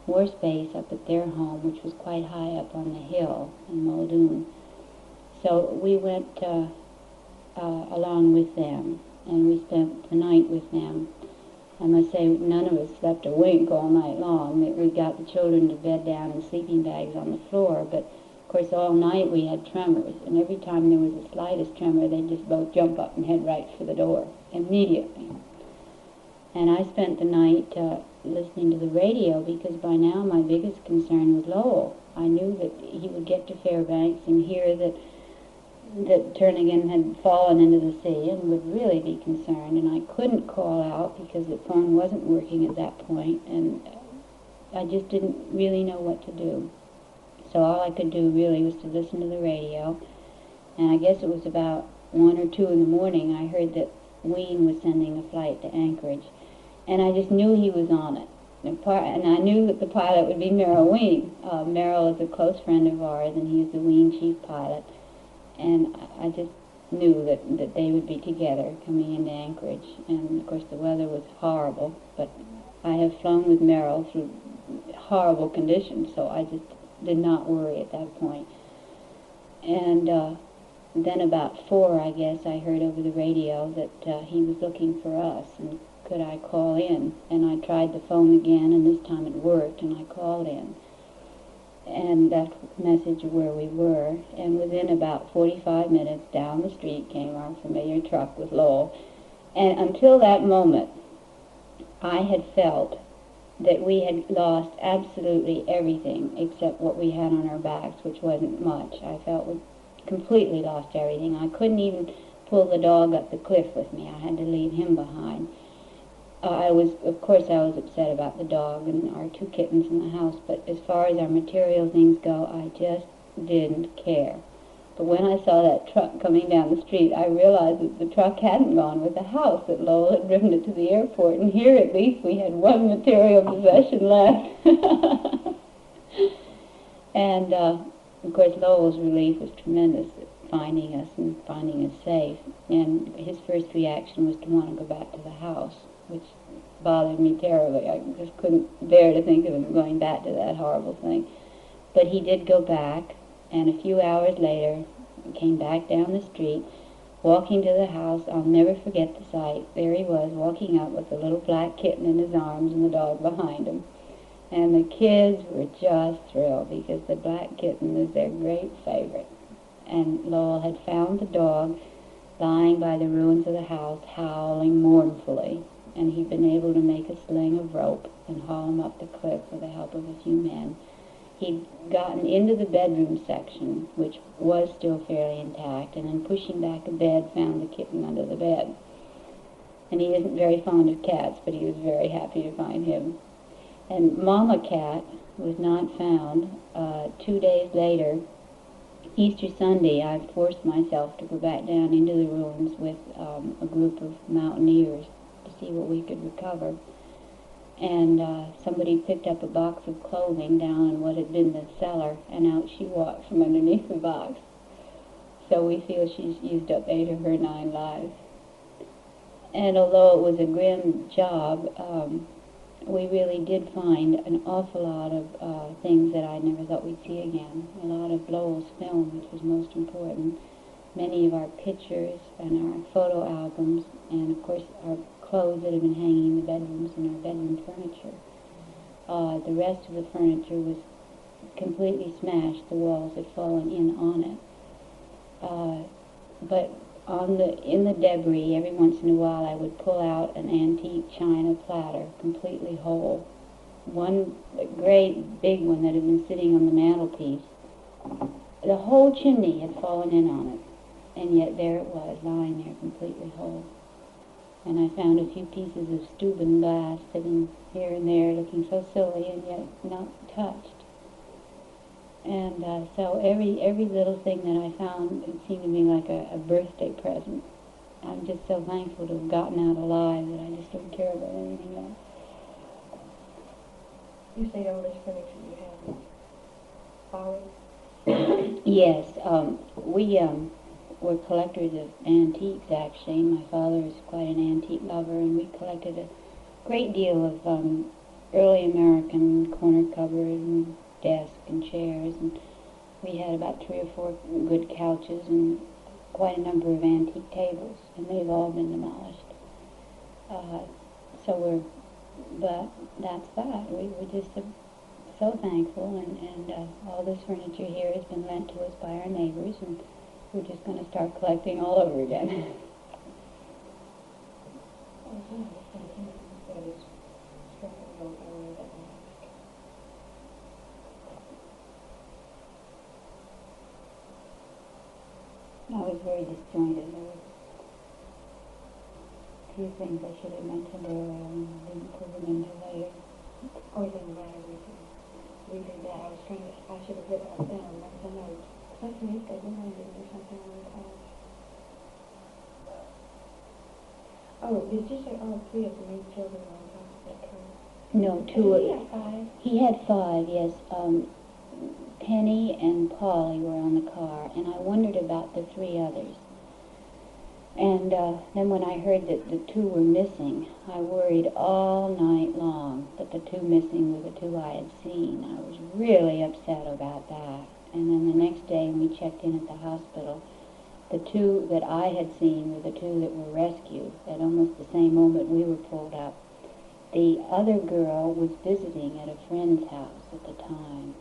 more space up at their home, which was quite high up on the hill in Muldoon. So we went along with them, and we spent the night with them. I must say, none of us slept a wink all night long. We got the children to bed down in sleeping bags on the floor, but of course all night we had tremors, and every time there was the slightest tremor, they'd just both jump up and head right for the door immediately. And I spent the night listening to the radio, because by now my biggest concern was Lowell. I knew that he would get to Fairbanks and hear that Turnagain had fallen into the sea and would really be concerned, and I couldn't call out because the phone wasn't working at that point, and I just didn't really know what to do. So all I could do really was to listen to the radio, and I guess it was about 1 or 2 in the morning I heard that Ween was sending a flight to Anchorage, and I just knew he was on it. And I knew that the pilot would be Merrill Ween. Merrill is a close friend of ours, and he is the Ween chief pilot. And I just knew that they would be together coming into Anchorage. And, of course, the weather was horrible, but I have flown with Merrill through horrible conditions, so I just did not worry at that point. And then about 4, I guess, I heard over the radio that he was looking for us, and could I call in? And I tried the phone again, and this time it worked, and I called in. And left a message of where we were, and within about 45 minutes down the street came our familiar truck with Lowell. And until that moment, I had felt that we had lost absolutely everything except what we had on our backs, which wasn't much. I felt we completely lost everything. I couldn't even pull the dog up the cliff with me. I had to leave him behind. Of course I was upset about the dog and our 2 kittens in the house, but as far as our material things go, I just didn't care. But when I saw that truck coming down the street, I realized that the truck hadn't gone with the house, that Lowell had driven it to the airport, and here at least we had one material possession left. And, of course, Lowell's relief was tremendous at finding us and finding us safe, and his first reaction was to want to go back to the house, which bothered me terribly. I just couldn't bear to think of him going back to that horrible thing. But he did go back, and a few hours later came back down the street, walking to the house. I'll never forget the sight. There he was, walking up with the little black kitten in his arms and the dog behind him. And the kids were just thrilled, because the black kitten is their great favorite. And Lowell had found the dog lying by the ruins of the house, howling mournfully. And he'd been able to make a sling of rope and haul him up the cliff with the help of a few men. He'd gotten into the bedroom section, which was still fairly intact, and in pushing back a bed, found the kitten under the bed. And he isn't very fond of cats, but he was very happy to find him. And Mama Cat was not found. 2 days later, Easter Sunday, I forced myself to go back down into the ruins with a group of mountaineers to see what we could recover. And somebody picked up a box of clothing down in what had been the cellar, and out she walked from underneath the box. So we feel she's used up 8 of her 9 lives. And although it was a grim job, we really did find an awful lot of things that I never thought we'd see again. A lot of Lowell's film, which was most important, many of our pictures and our photo albums, and of course our clothes that had been hanging in the bedrooms and our bedroom furniture. The rest of the furniture was completely smashed. The walls had fallen in on it. But in the debris, every once in a while I would pull out an antique china platter, completely whole. One great big one that had been sitting on the mantelpiece. The whole chimney had fallen in on it, and yet there it was, lying there completely whole. And I found a few pieces of Steuben glass sitting here and there, looking so silly and yet not touched. And so every little thing that I found, it seemed to me like a birthday present. I'm just so thankful to have gotten out alive that I just don't care about anything else.
You say all this furniture you have is borrowed?
Yes, we're collectors of antiques, actually. My father is quite an antique lover, and we collected a great deal of early American corner cupboard and desk and chairs, and we had about 3 or 4 good couches and quite a number of antique tables, and they've all been demolished. But that's that. We're just so thankful, and all this furniture here has been lent to us by our neighbors, and we're just going to start collecting all over again.
whole area that we
I was very disjointed. There was a few things I should have mentioned earlier and I didn't put them in till later.
Oh, it doesn't matter. We did that. I was trying to, I should have written that down. There was a note. Something is good. Or something on the call. Oh, did you say all three of the main children were on top of that car?
No, two.
Did he have five?
He had five, yes. Penny and Polly were on the car, and I wondered about the three others. And then when I heard that the two were missing, I worried all night long that the two missing were the two I had seen. I was really upset about that. And then the next day when we checked in at the hospital, the two that I had seen were the two that were rescued at almost the same moment we were pulled up. The other girl was visiting at a friend's house at the time.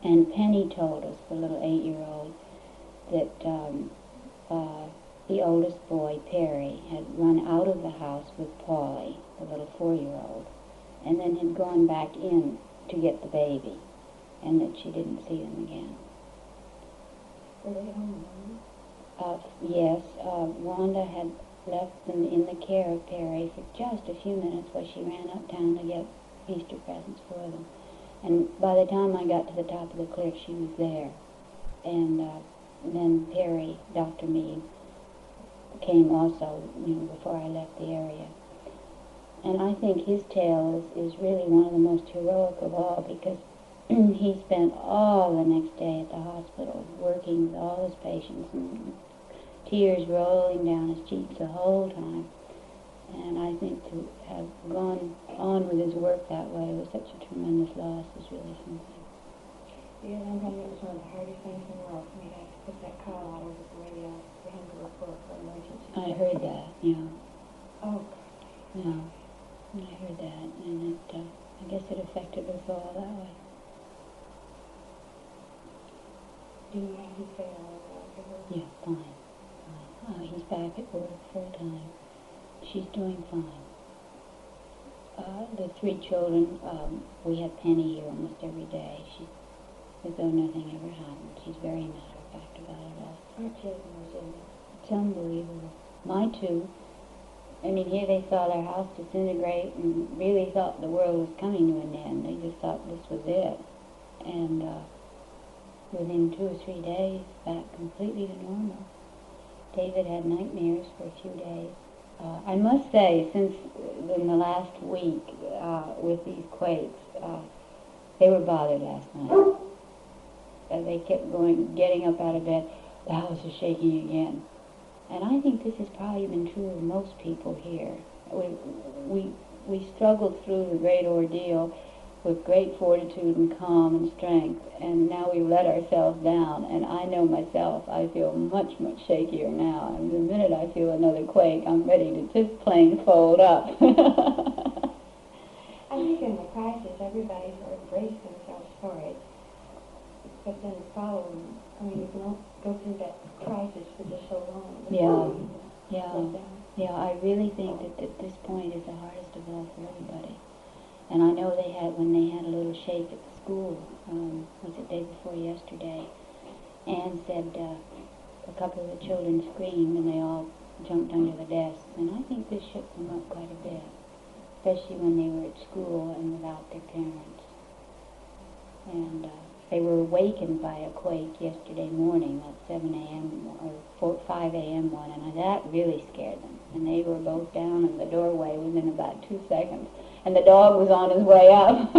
And Penny told us, the little 8-year-old, that the oldest boy, Perry, had run out of the house with Polly, the little 4-year-old, and then had gone back in to get the baby, and that she didn't see them again.
Were they home alone?
Yes, Wanda had left them in the care of Perry for just a few minutes while she ran uptown to get Easter presents for them. And by the time I got to the top of the cliff, she was there. And then Perry, Dr. Meade, came also, before I left the area. And I think his tale is really one of the most heroic of all, because he spent all the next day at the hospital working with all his patients, and tears rolling down his cheeks the whole time. And I think to have gone on with his work that way with such a tremendous loss is really something.
Yeah, I'm thinking it was one of the hardest things in the world for me to have to put that call out over the radio for him to report for emergency.
I heard that, yeah.
Oh,
Yeah, I heard that, and it, I guess it affected us all that way.
do you know his family?
Yeah, fine. He's back at work full time. She's doing fine. The three children, we have Penny here almost every day. She's as though nothing ever happened. She's very matter of fact about it all.
Our children are in
It's unbelievable. My two, I mean, here they saw their house disintegrate and really thought the world was coming to an end. They just thought this was it. And within 2 or 3 days, back completely to normal. David had nightmares for a few days. I must say, since in the last week with these quakes, they were bothered last night. They kept getting up out of bed. The house is shaking again. And I think this has probably been true of most people here. We struggled through the great ordeal with great fortitude and calm and strength, and now we've let ourselves down. And I know myself, I feel much, much shakier now. And the minute I feel another quake, I'm ready to just plain fold up.
I think in the crisis, everybody sort of braced themselves for it. But then following, I mean, you can all go through that crisis for just so long.
Yeah, I really think that at this point is the hardest of all for everybody. And I know when they had a little shake at the school, was it day before yesterday, Anne said a couple of the children screamed and they all jumped under the desks. And I think this shook them up quite a bit, especially when they were at school and without their parents. And they were awakened by a quake yesterday morning, that 7 a.m. or 5 a.m. one, and that really scared them. And they were both down in the doorway within about 2 seconds. And the dog was on his way up.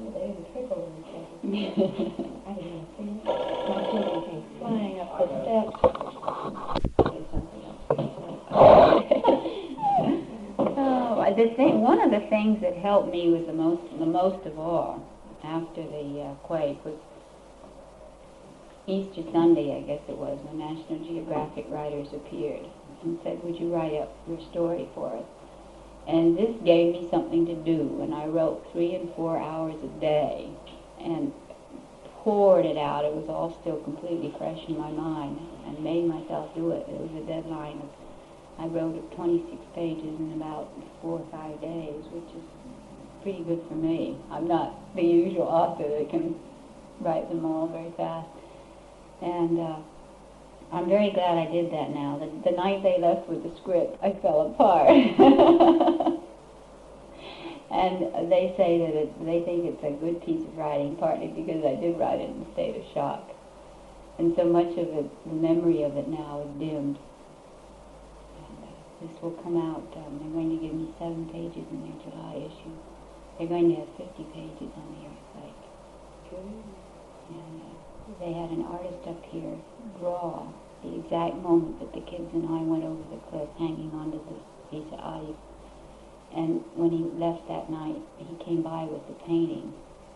They didn't trickle or anything. I didn't see it. My children came flying up the steps.
One of the things that helped me was the most of all after the quake was Easter Sunday, I guess it was, when National Geographic writers appeared and said, "Would you write up your story for us?" And this gave me something to do, and I wrote 3 and 4 hours a day and poured it out. It was all still completely fresh in my mind, and made myself do it. It was a deadline of I wrote 26 pages in about 4 or 5 days, which is pretty good for me. I'm not the usual author that can write them all very fast. And I'm very glad I did that now. The night they left with the script, I fell apart. And they say that they think it's a good piece of writing, partly because I did write it in a state of shock. And so much of it, the memory of it now is dimmed. And this will come out, they're going to give me 7 pages in their July issue. They're going to have 50 pages on the earthquake. And they had an artist up here draw the exact moment that the kids and I went over the cliff hanging onto this piece of ice. And when he left that night, he came by with the painting,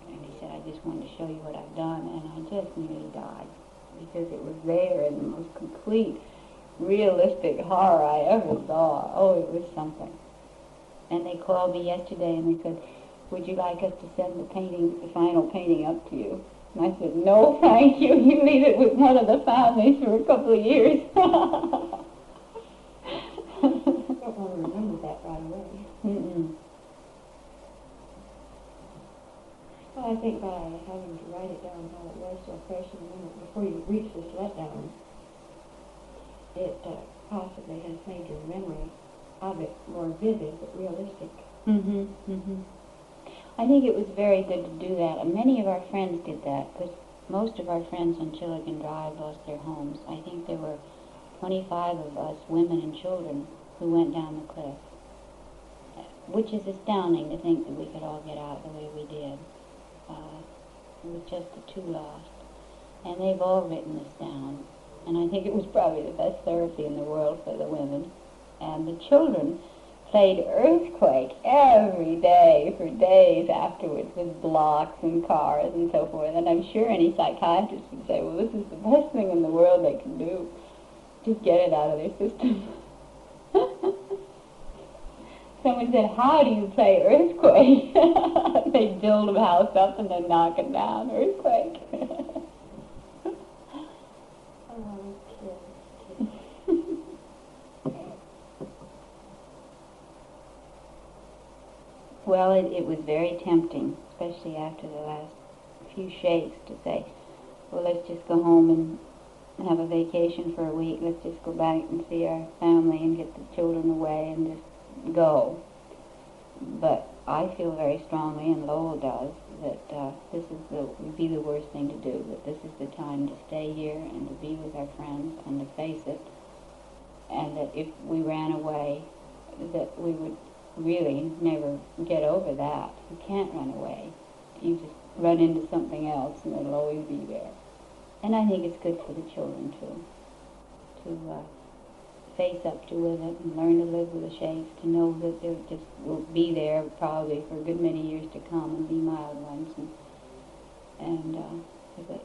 and he said, I just wanted to show you what I've done, and I just nearly died, because it was there in the most complete, realistic horror I ever saw. Oh, it was something. And they called me yesterday, and they said, would you like us to send the painting, the final painting up to you? And I said, no, thank you. You leave it with one of the families for a couple of years.
I don't want to remember that right away.
Mm-mm.
Well, I think by having to write it down how it was so fresh in the memory before you reach this letdown, it possibly has made your memory of it more vivid but realistic.
Mm-hmm. Mm-hmm. I think it was very good to do that, and many of our friends did that, because most of our friends on Chilligan Drive lost their homes. I think there were 25 of us, women and children, who went down the cliff, which is astounding to think that we could all get out the way we did. With just the 2 lost. And they've all written this down. And I think it was probably the best therapy in the world for the women. And the children played earthquake every day for days afterwards with blocks and cars and so forth. And I'm sure any psychiatrist would say, well, this is the best thing in the world they can do. Just get it out of their system. Someone said, how do you play earthquake? They build a house up and then knock it down. Earthquake.
Oh, kids.
Well, it was very tempting, especially after the last few shakes, to say, well, let's just go home and have a vacation for a week. Let's just go back and see our family and get the children away and just go. But I feel very strongly, and Lowell does, that this would be the worst thing to do, that this is the time to stay here and to be with our friends and to face it, and that if we ran away, that we would really never get over that. You can't run away. You just run into something else, and it'll always be there. And I think it's good for the children, too, to face up to with it and learn to live with the shakes, to know that they just will be there probably for a good many years to come and be mild ones. And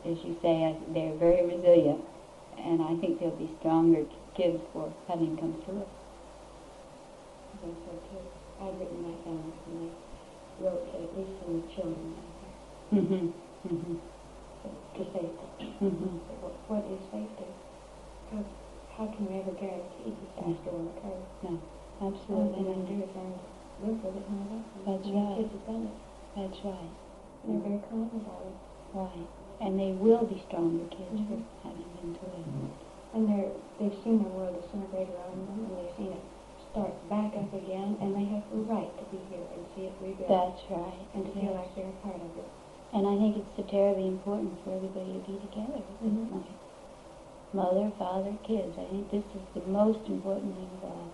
as you say, they're very resilient, and I think they'll be stronger kids for having come through it.
I think so too. I've written that down and I wrote to at least some children out there.
Mm-hmm. Mm-hmm.
To safety.
Mm-hmm.
What is safety? Because how can we ever guarantee disaster will occur?
No,
All
absolutely
they can
not.
do is learn to live with it and live.
That's
And
right.
kids have done it.
That's right.
And they're very calm about it.
Right. And they will be stronger kids
Mhm.
for having been through it.
And they've seen the world disintegrate around them, and they've seen it start back up again, and they have the right to be here and see it rebuilt.
That's right.
And to feel like they're a part of it.
And I think it's so terribly important for everybody to be together at this
Mhm.
point. Mother, father, kids. I think this is the most important thing of all.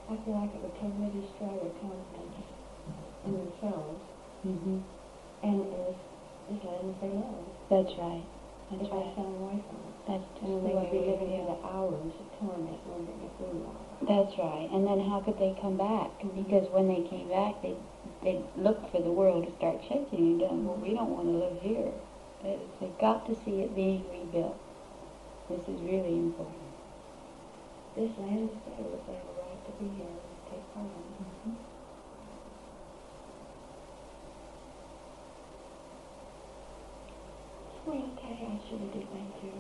I feel like it would totally destroy their confidence in themselves,
Mm-hmm.
and is letting us alone.
That's right. That's
If I
right.
stand away from it.
That's just
And
the
they would be
way
living
we
in
feel.
the hours of torment, wondering if we were.
That's right. And then how could they come back? Because when they came back, they looked for the world to start shaking again. Well, we don't want to live here. They've got to see it being rebuilt. This is really important.
This land is theirs. They have a right to be here and take part in it.
Mm-hmm.
Well, okay, I should have did thank you.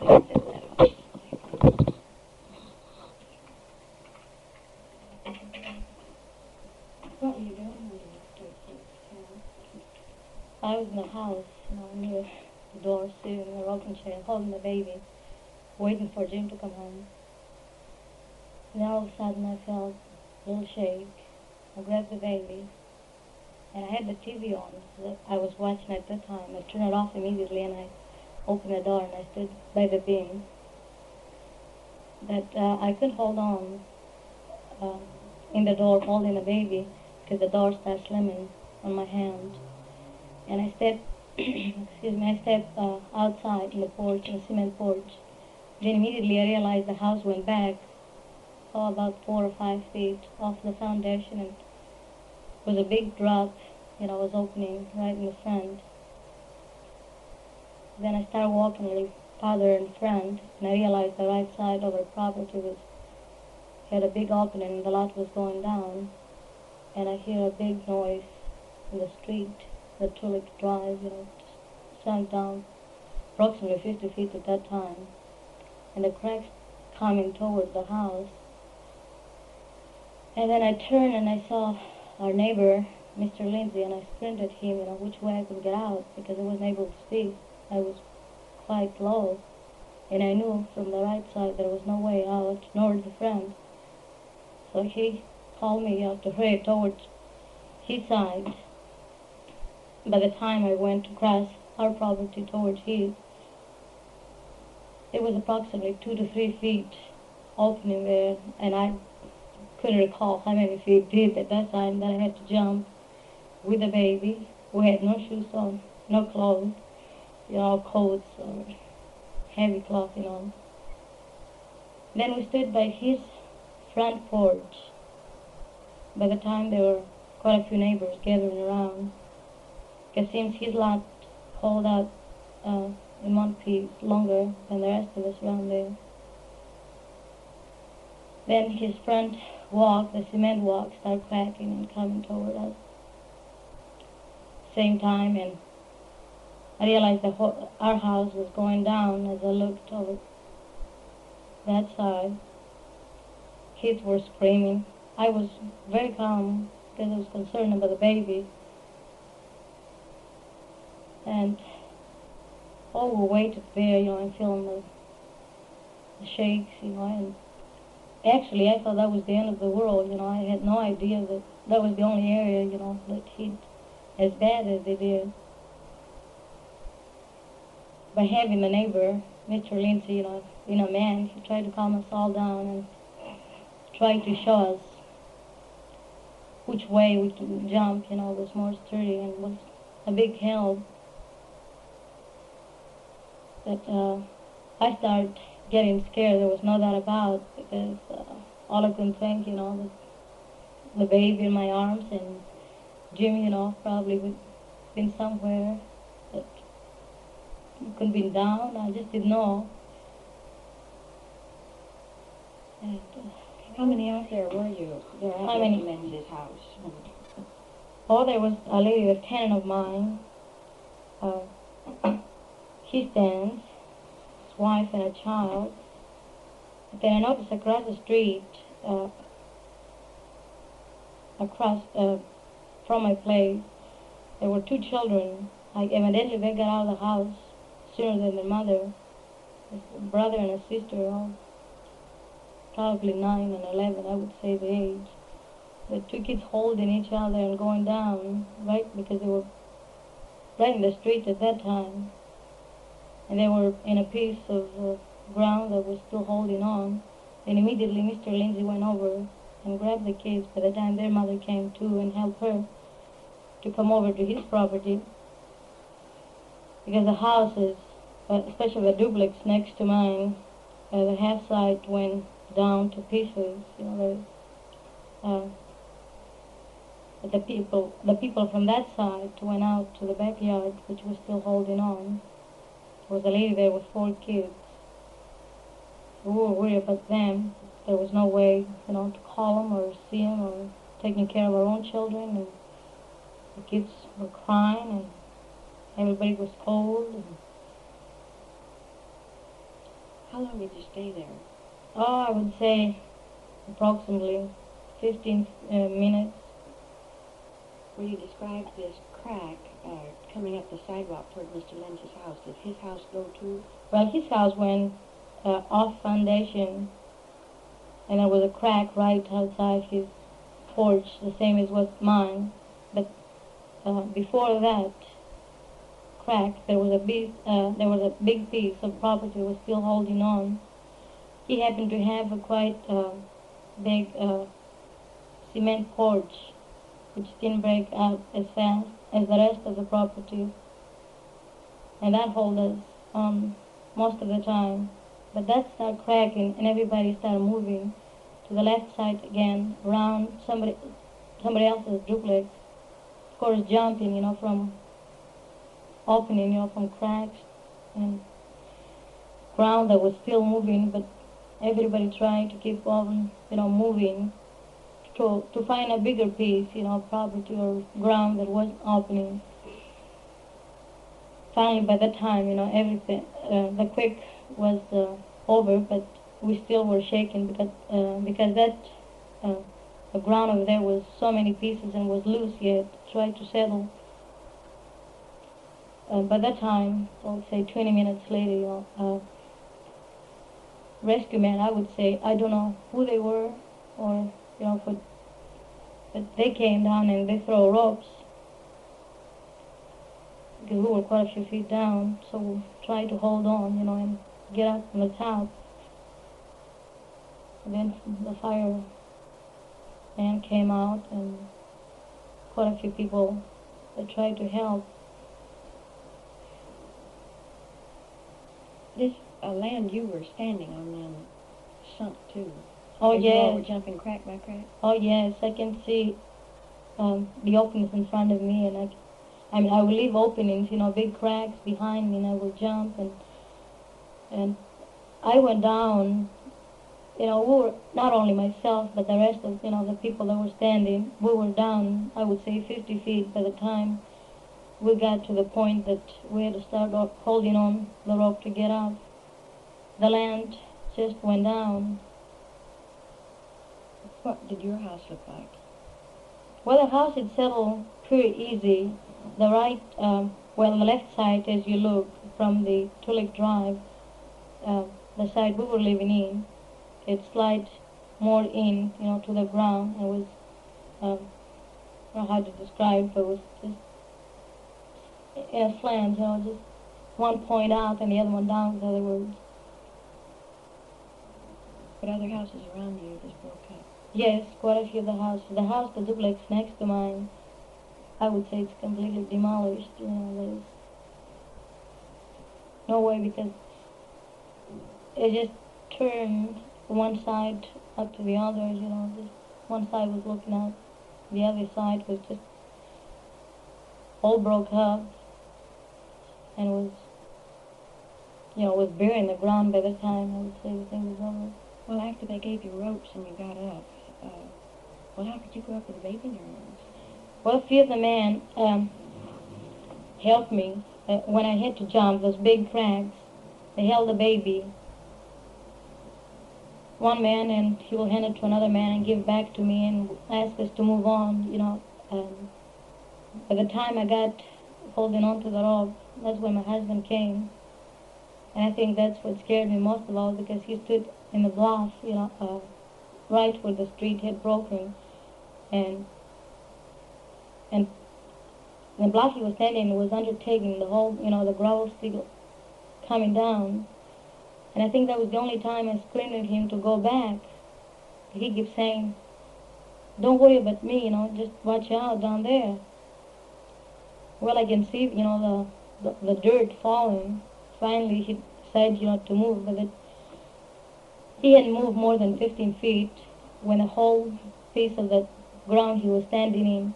What are you doing? I was in the house, near the door, sitting in the rocking chair, holding the baby, waiting for Jim to come home. And then all of a sudden I felt a little shake. I grabbed the baby, and I had the TV on that I was watching at that time. I turned it off immediately, and I opened the door, and I stood by the beam. But I couldn't hold on in the door holding the baby because the door started slamming on my hand. And I stepped, I stepped outside in the porch, in the cement porch. Then immediately I realized the house went back, about 4 or 5 feet off the foundation, and it was a big drop, was opening right in the front. Then I started walking a little farther in front, and I realized the right side of our property had a big opening, and the lot was going down. And I hear a big noise in the street, the Tulip Drive, sunk down approximately 50 feet at that time, and the cracks coming towards the house. And then I turned and I saw our neighbor, Mr. Lindsay, and I sprinted him, which way I could get out, because I wasn't able to see. I was quite low, and I knew from the right side there was no way out, nor the front. So he called me out to hurry towards his side. By the time I went to cross our property towards his, it was approximately 2 to 3 feet opening there, and I couldn't recall how many feet deep at that time. That I had to jump with the baby. We had no shoes on, no clothes, coats or heavy clothing on. Then we stood by his front porch. By the time there were quite a few neighbors gathering around, because since his lot hold out in one piece longer than the rest of us around there. Then his front walk, the cement walk, started cracking and coming toward us. Same time, and I realized that our house was going down as I looked over that side. Kids were screaming. I was very calm because I was concerned about the baby. And all we waited there, and feeling the shakes, and actually I thought that was the end of the world, I had no idea that that was the only area, that hit as bad as they did. By having the neighbor, Mr. Lindsay, a man, he tried to calm us all down and tried to show us which way we could jump, was more sturdy and was a big help. But I started getting scared. There was no doubt about, because all I could think, the baby in my arms, and Jimmy, probably would been somewhere that could be down. I just didn't know. And,
how many out there were you?
How many?
Lindsay's house.
Oh, there was a lady, a tenant of mine. He stands, his wife and a child. But then I noticed across the street, from my place, there were 2 children. Evidently they got out of the house sooner than their mother. A brother and a sister, all probably 9 and 11, I would say the age. The 2 kids holding each other and going down, right, because they were right in the street at that time. And they were in a piece of ground that was still holding on. And immediately Mr. Lindsay went over and grabbed the kids. By the time their mother came too and helped her to come over to his property, because the houses, especially the duplex next to mine, the half side went down to pieces. The people from that side went out to the backyard, which was still holding on. There was a lady there with 4 kids. We were worried about them. There was no way, to call them or see them or taking care of our own children. And the kids were crying, and everybody was cold.
How long did you stay there?
Oh, I would say approximately 15 minutes.
When you described this crack coming up the sidewalk toward Mr. Lynch's house, did his house go too?
Well, his house went off foundation, and there was a crack right outside his porch, the same as was mine. But before that crack, there was a big piece of property was still holding on. He happened to have a quite big cement porch, which didn't break out as fast as the rest of the property, and that held us most of the time. But that started cracking, and everybody started moving to the left side again, around somebody else's duplex. Of course, jumping, from opening, from cracks and ground that was still moving, but everybody trying to keep on, moving to find a bigger piece, property or ground that wasn't opening. Finally, by that time, everything, the quake was over, but we still were shaking because that the ground over there was so many pieces and was loose yet, tried to settle. By that time, I'll say 20 minutes later, rescue men, I would say, I don't know who they were, or but they came down and they throw ropes because we were quite a few feet down, so we tried to hold on, and get up on the top. And then the fireman came out, and quite a few people that tried to help.
This land you were standing on then sunk too.
Oh,
As you all were
yes.
jumping crack by crack?
Oh, yes, I can see the openings in front of me, and I will leave openings, big cracks behind me, and I will jump, and I went down. We were, not only myself, but the rest of, the people that were standing, we were down, I would say 50 feet by the time we got to the point that we had to start holding on the rope to get up. The land just went down.
What did your house look like?
Well, the house had settled pretty easy. The right, the left side, as you look from the Tulip Drive, the side we were living in, it slid more in, to the ground. It was, I don't know how to describe, but it was just in a slant, just one point out and the other one down, in other words.
But other houses around you just broke up?
Yes, quite a few of the houses. The house, the duplex next to mine, I would say it's completely demolished. There's no way, because it just turned one side up to the other, just one side was looking out, the other side was just all broke up, and was, was buried in the ground by the time I would say the thing was over.
Well, after they gave you ropes and you got up, how could you go up with a baby in your arms?
Well, a few of the men helped me when I had to jump those big cracks. They held the baby, one man, and he will hand it to another man and give back to me and ask us to move on. By the time I got holding on to the rope, that's when my husband came, and I think that's what scared me most of all, because he stood in the bluff, right where the street had broken, and the block he was standing was undertaking the whole, the gravel still coming down. And I think that was the only time I screamed at him to go back. He kept saying, "Don't worry about me, just watch out down there." Well, I can see, the dirt falling. Finally, he decided, to move, but he hadn't moved more than 15 feet when the whole piece of the ground he was standing in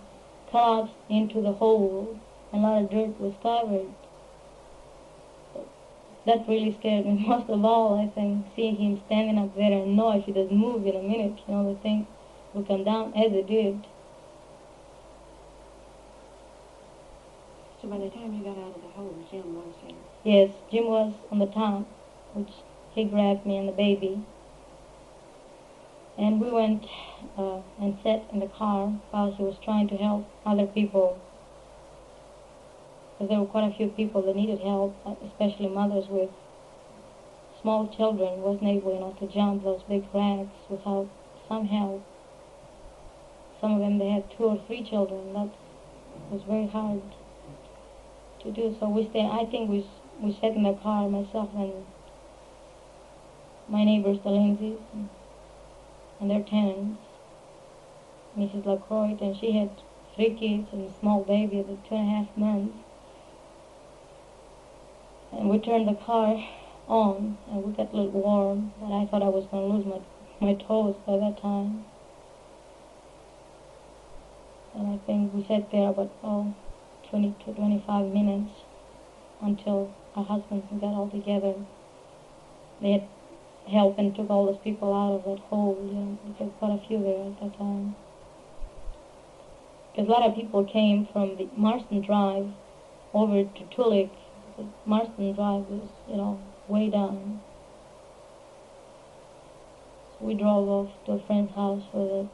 collapsed into the hole, and a lot of dirt was covered. That really scared me most of all, I think, seeing him standing up there and know if he doesn't move in a minute, the thing will come down as it did.
So by the time you got out of the hole, Jim was there?
Yes, Jim was on the top, which he grabbed me and the baby. And we went and sat in the car while he was trying to help other people. Because there were quite a few people that needed help, especially mothers with small children, wasn't able, to jump those big cracks without some help. Some of them, they had 2 or 3 children. That was very hard to do. So I think we sat in the car, myself and my neighbors, the Lindsays, and their tenants, Mrs. LaCroix, and she had 3 kids and a small baby at 2.5 months. And we turned the car on, and we got a little warm, but I thought I was going to lose my toes by that time. And I think we sat there about 20 to 25 minutes until our husbands got all together. They had help and took all those people out of that hole, because quite a few there at that time. Because a lot of people came from the Marston Drive over to Tulick. Marston Drive was, way down. So we drove off to a friend's house for that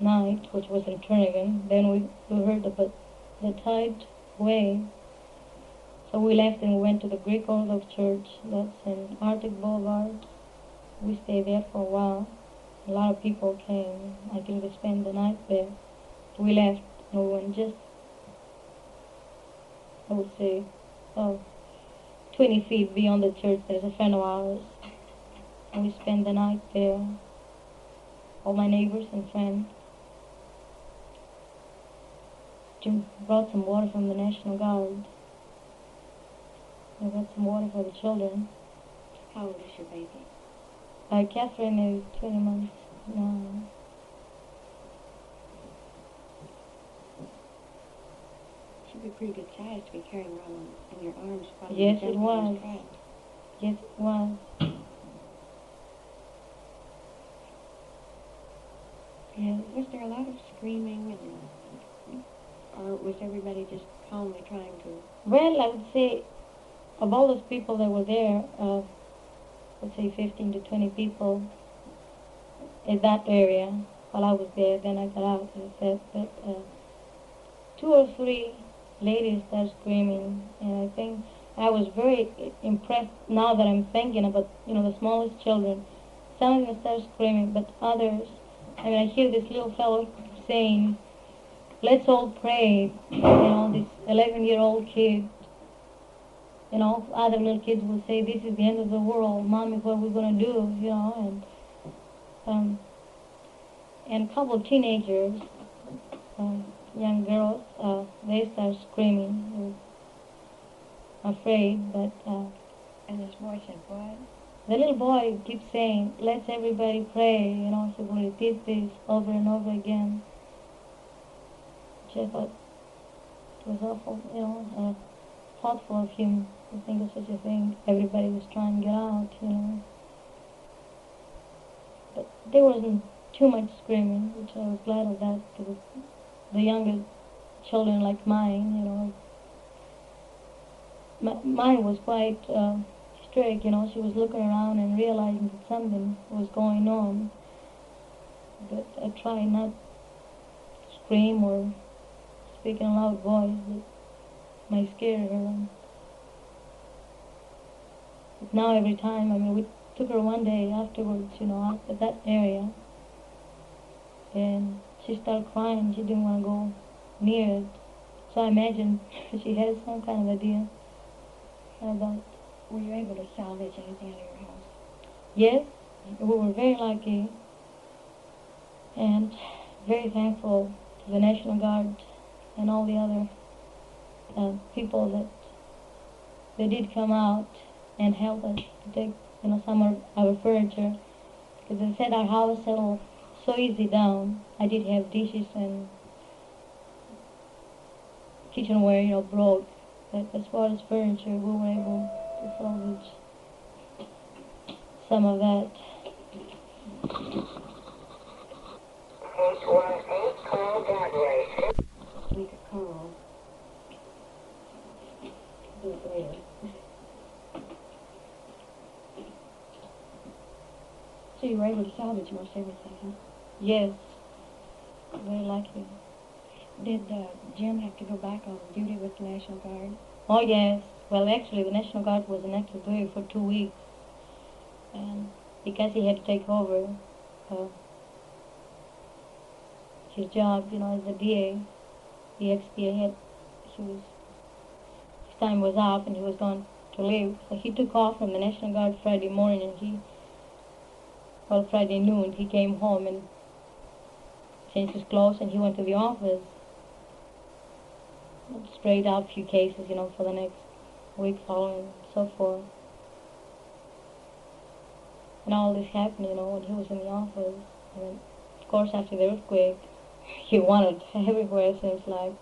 night, which was in Turnagain. Then we heard about the tide wave. So we left and we went to the Greek Orthodox Church that's in Arctic Boulevard. We stayed there for a while. A lot of people came. I think they spent the night there. We left and we went just, I would say, 20 feet beyond the church. There's a friend of ours. And we spent the night there. All my neighbors and friends. Jim brought some water from the National Guard. I got some water for the children.
How old is your baby?
Catherine is 20 months now.
She'd be pretty good size to be carrying around in your arms.
Yes, it was. Yes, it was.
And was there a lot of screaming, or was everybody just calmly trying to?
Well, I would say, of all those people that were there, let's say 15 to 20 people in that area while I was there. Then I got out, as I said, but 2 or 3 ladies started screaming, and I think I was very impressed now that I'm thinking about, the smallest children. Some of them started screaming, but others, I hear this little fellow saying, "Let's all pray," this 11-year-old kid. Other little kids will say, "This is the end of the world, Mommy, what are we going to do?" And a couple of teenagers, young girls, they start screaming. They were afraid, but...
and this boy said, what?
The little boy keeps saying, "Let's everybody pray," he will repeat this over and over again. Which I thought it was awful, thoughtful of him to think of such a thing. Everybody was trying to get out, But there wasn't too much screaming, which I was glad of that, because the younger children like mine, mine was quite strict, she was looking around and realizing that something was going on. But I tried not to scream or speak in a loud voice that might scare her. But now every time, we took her one day afterwards, out at that area, and she started crying. She didn't want to go near it. So I imagine she had some kind of idea about.
Were you able to salvage anything out of your house?
Yes, we were very lucky and very thankful to the National Guard and all the other people that they did come out and help us to take, some of our furniture. Because they said our house settled so easy down. I did have dishes and kitchenware, broke. But as far as furniture, we were able to salvage some of that.
818, call Broadway. We could call. Do it later. So you were able to salvage most everything, huh?
Yes, very lucky.
Did Jim have to go back on duty with the National Guard?
Oh yes. Well, actually, the National Guard was in active duty for 2 weeks, and because he had to take over uh, his job, as a DA, the ex-DA his time was up and he was going to leave. So he took off from the National Guard Friday morning, and Friday noon, he came home and changed his clothes and he went to the office. Straight out a few cases, for the next week following, and so forth. And all this happened, when he was in the office. And then, of course, after the earthquake, he wandered everywhere, seems like.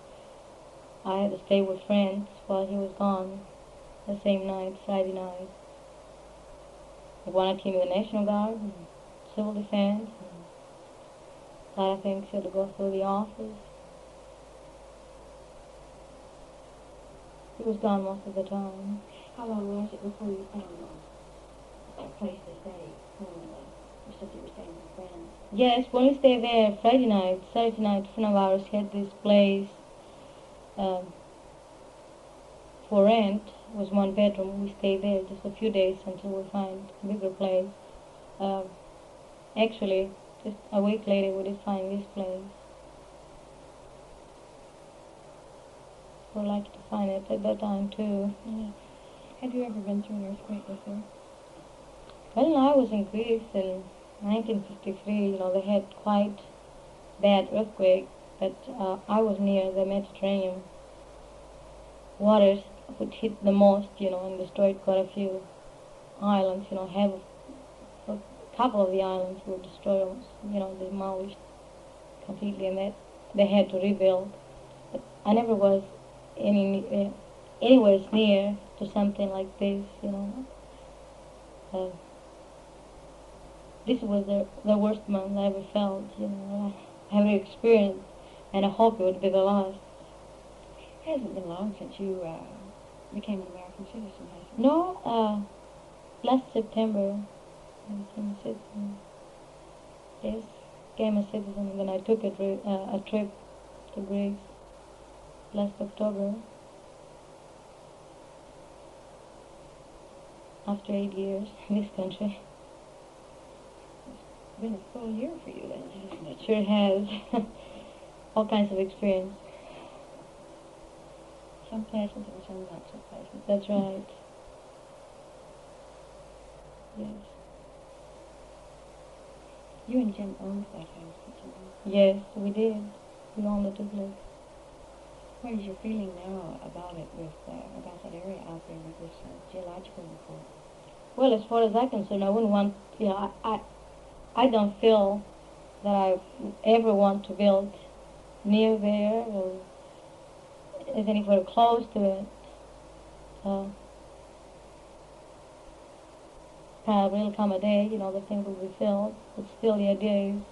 I had to stay with friends while he was gone the same night, Friday night. He wanted to be in the National Guard, and Civil Defense, and a lot of things. He had to go through the office. He was gone most of the time.
How long was it before you found a place to stay? You said you were staying with friends.
Yes, when we stayed there Friday night, Saturday night, a friend of ours had this place for rent. It was 1 bedroom. We stayed there just a few days until we find a bigger place. Actually, just a week later, we did find this place. We're lucky to find it at that time, too.
Yeah. Have you ever been through an earthquake before?
Well, I was in Greece in 1953. They had quite bad earthquake, but I was near the Mediterranean. Waters would hit the most, and destroyed quite a few islands. A couple of the islands were destroyed, demolished completely, and that they had to rebuild. But I never was anywhere near to something like this, this was the worst month I ever felt, I ever experienced, and I hope it would be the last.
It hasn't been long since you became an American citizen, has it?
No, last September I became a citizen. Yes, became a citizen, and then I took a trip to Greece last October, after 8 years in this country.
It's been a full year for you then, hasn't it?
Sure has. All kinds of experience.
Some pleasant and some not so pleasant.
That's right. Yes.
You and Jim owned that house, didn't you?
Yes, we did. We owned the duplex.
What is your feeling now about it, about that area out there with this geological report?
Well, as far as I'm concerned, I wouldn't want, I don't feel that I ever want to build near there or anywhere close to it. Probably will come a day, the thing will be filled, but still the idea is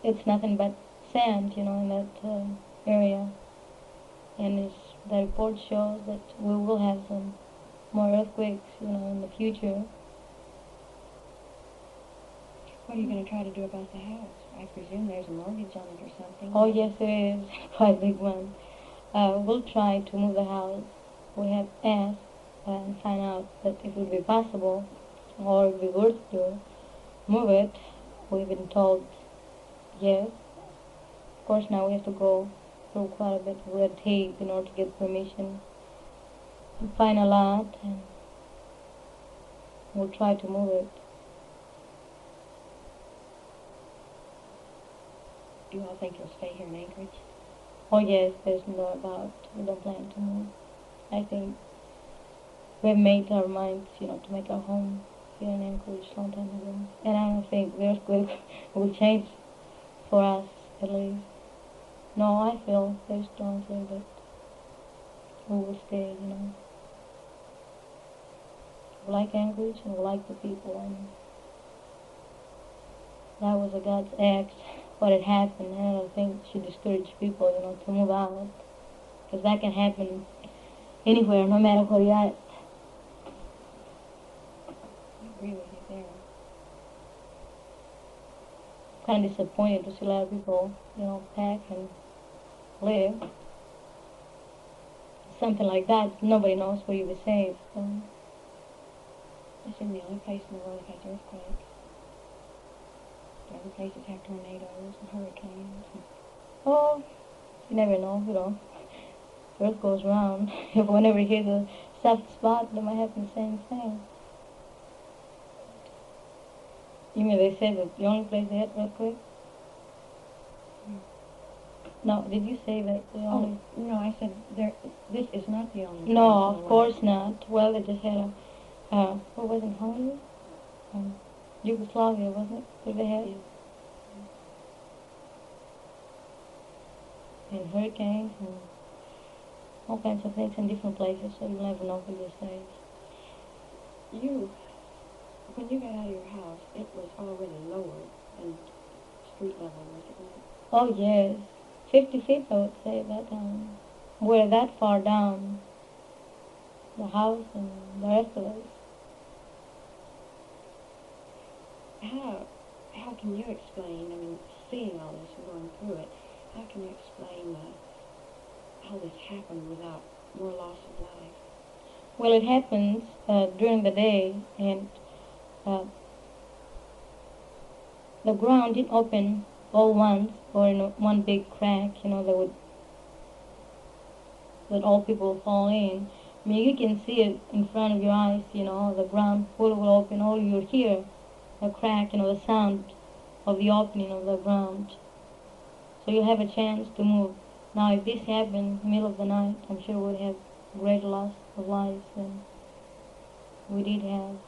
it's nothing but sand, in that area. And the report shows that we will have some more earthquakes, in the future.
What are you going to try to do about the house? I presume there's a mortgage on it or something.
Oh, yes, there is. Quite a big one. We'll try to move the house. We have asked and find out that if it would be possible or it would be worth to move it. We've been told yes. Of course, now we have to go through quite a bit of red tape in order to get permission and find a lot, and we'll try to move it.
Do you all think you'll stay here in Anchorage?
Oh yes, there's no doubt. We don't plan to move. I think we've made our minds, to make our home here in Anchorage a long time ago. And I don't think the earthquake will change for us, at least. No, I feel very strongly that we will stay, We like Anchorage and we like the people, and that was a God's act. What had happened, and I don't think should discourage people, to move out, because that can happen anywhere, no matter where you're at.
I agree with you there.
kind of disappointed to see a lot of people, pack and live. Something like that, nobody knows where you be safe. So.
This isn't the only place in the world that has earthquakes. Other places have tornadoes and hurricanes.
Oh, you never know, The earth goes round. If whenever you hit a soft spot, they might happen the same thing. You mean they said that the only place they had earthquake? No, did you say that the only...
Oh, no, I said this is not the only place.
No, of course not. Well, they just had what was it, Hungary? Yugoslavia, wasn't it? That they had?
Yeah.
And hurricanes and all kinds of things in different places, so you'll never know where you're safe.
When you got out of your house, it was already lower than street level, was it not?
Oh, yes. 50 feet, I would say, at that time. We're that far down, the house and the rest of us.
How can you explain, seeing all this and going through it, how can you explain how this happened without more loss of life?
Well, it happens during the day, and the ground didn't open all once or in one big crack, that all people fall in. You can see it in front of your eyes, the ground will open, all you hear, a crack, the sound of the opening of the ground. So you have a chance to move. Now, if this happened in the middle of the night, I'm sure we'd have great loss of lives, and we did have.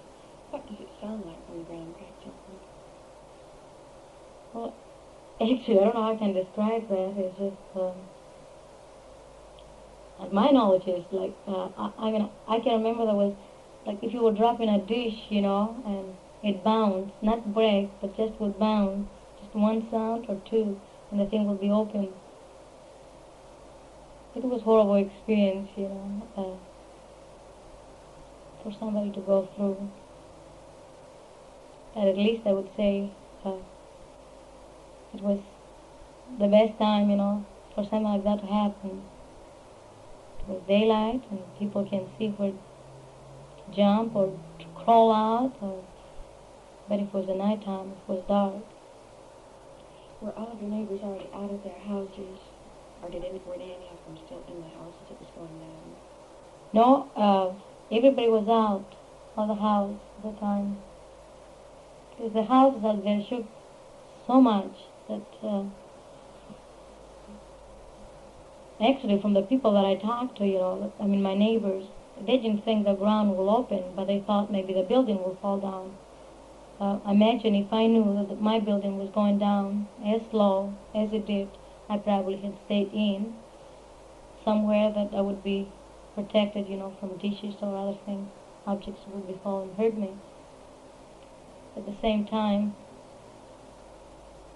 What does it sound like when the ground cracks open?
Well, actually, I don't know how I can describe that. It's just, my knowledge is like, I can remember there was, like if you were dropping a dish, and it bounced, not break, but just would bounce, just one sound or two, and the thing would be open. It was a horrible experience, for somebody to go through. And at least I would say it was the best time, for something like that to happen. It was daylight, and people can see where to jump or to crawl out, but if it was the nighttime, it was dark.
Were all of your neighbors already out of their houses, or were any of them still in the house as it was going down?
No, everybody was out of the house at the time. Because the houses out there shook so much that, actually from the people that I talked to, my neighbors, they didn't think the ground will open, but they thought maybe the building will fall down. Imagine if I knew that my building was going down as slow as it did, I probably had stayed in somewhere that I would be protected, from dishes or other things, objects would be falling and hurt me. At the same time,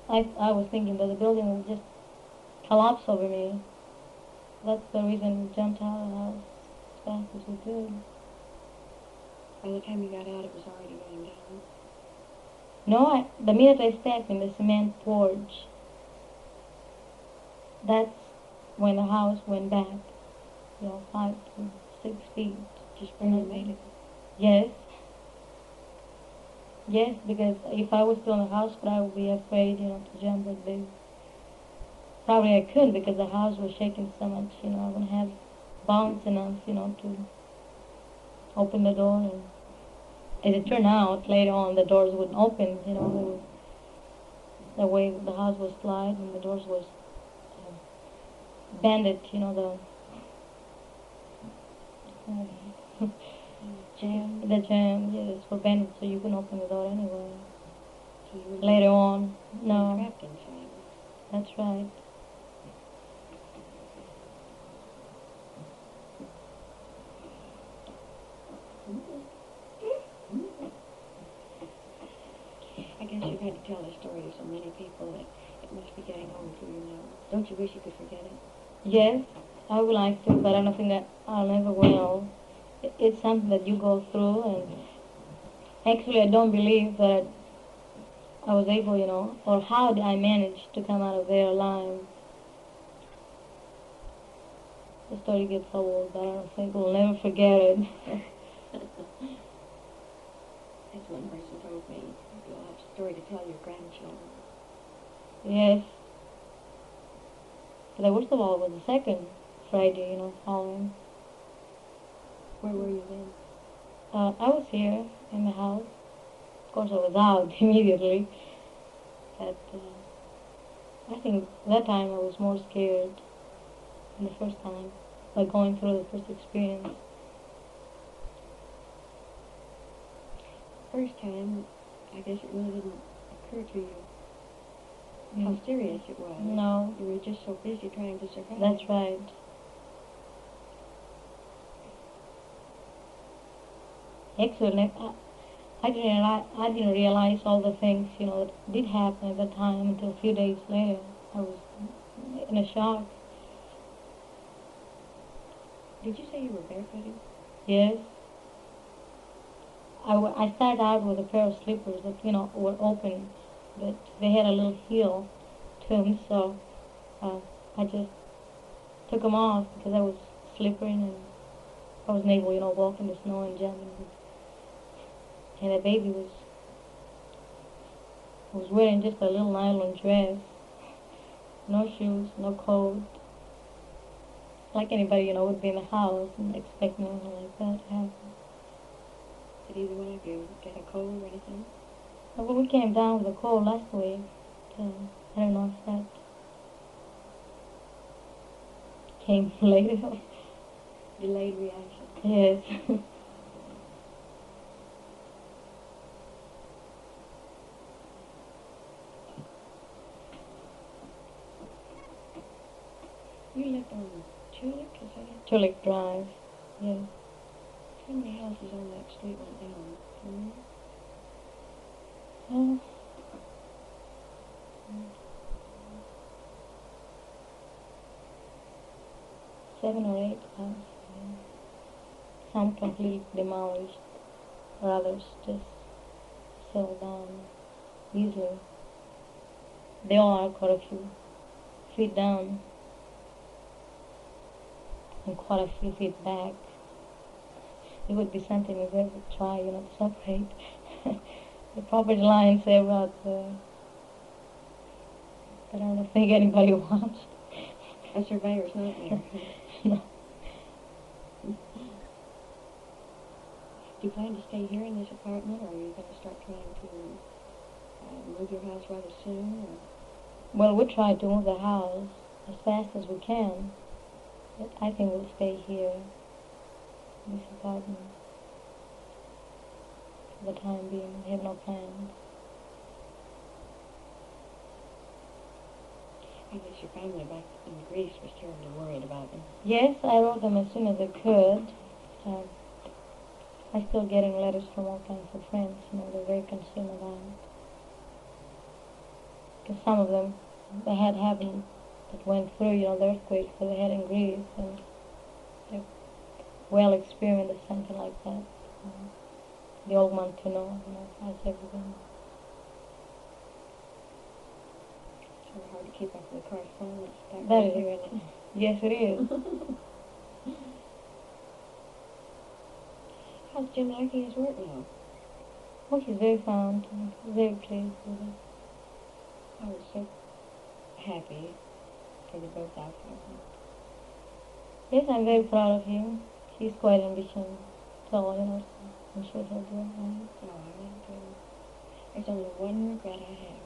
I was thinking that the building would just collapse over me. That's the reason we jumped out of the house as fast as we could.
By the time you got out, it was already going down?
No, the minute I stepped in the cement porch, that's when the house went back, 5 to 6 feet.
Just barely made it?
Yes. Yes, because if I was still in the house, I would be afraid, to jump that big. Probably I couldn't because the house was shaking so much, I wouldn't have bounce enough, to open the door. And as it turned out, later on, the doors wouldn't open, the way the house was slide and the doors was bended,
Jam?
The jam, yes, were bended so you couldn't open the door anyway.
So you were
Later on, no.
trapped inside.
That's right.
I guess you've had to tell this story to so many people that it must be getting home to you now. Don't you wish you could forget it?
Yes, I would like to, but I don't think that I'll never will. It's something that you go through, and actually I don't believe that I was able, you know, or how did I manage to come out of there alive. The story gets so old, but I don't think we'll never forget it.
That's one person told me. You'll have a story to tell your grandchildren.
Yes. But the worst of all was the second Friday, you know, following.
Where were you then?
I was here in the house. Of course, I was out immediately. But I think that time I was more scared than the first time, like going through the first experience.
First time, I guess it really didn't occur to you how serious it was.
No.
You were just so busy trying to survive.
That's right. Actually, I didn't realize all the things, you know, that did happen at the time until a few days later. I was in a shock.
Did you say you were barefooted?
Yes. I started out with a pair of slippers that, you know, were open, but they had a little heel to them, so I just took them off because I was slippery and I wasn't able, you know, to walk in the snow and jump. And the baby was wearing just a little nylon dress, no shoes, no coat. Like anybody, you know, would be in the house and expecting anything like that to happen.
Did either one of you get a cold or anything?
Well, we came down with a cold last week. I don't know if that came later.
Delayed reaction.
Yes.
You lived on Tulip, is that it?
Tulip Drive. Yes.
How many houses on that street went down?
Oh. 7 or 8 houses. Some completely demolished, or others just settled down easily. They all are quite a few feet down and quite a few feet back. It would be something if we ever try, you know, to separate the property lines ever out there. But I don't think anybody wants.
A surveyor's nightmare.
No.
Do you plan to stay here in this apartment, or are you going to start trying to move your house rather soon? Or?
Well, we try to move the house as fast as we can, but I think we'll stay here in this apartment for the time being. We have no plans.
I guess your family back in Greece was terribly worried about them.
Yes, I wrote them as soon as I could. I'm still getting letters from all kinds of friends, you know, they're very concerned about it. Because some of them, they had happened, that went through, you know, the earthquakes that they had in Greece, and they're well experienced with something like that. They all want to know, you know, how's everything.
It's really hard to keep up with the correspondence back
That
then
is.
here, isn't it?
Yes, it is.
How's Jim liking his work now?
Oh, he's very fond, very pleased with it.
I was so happy for the both outcomes.
Yes, I'm very proud of him. He's quite ambitious, tall, you know, so I'm sure he'll do it right.
Oh, I really do. There's only one regret I have.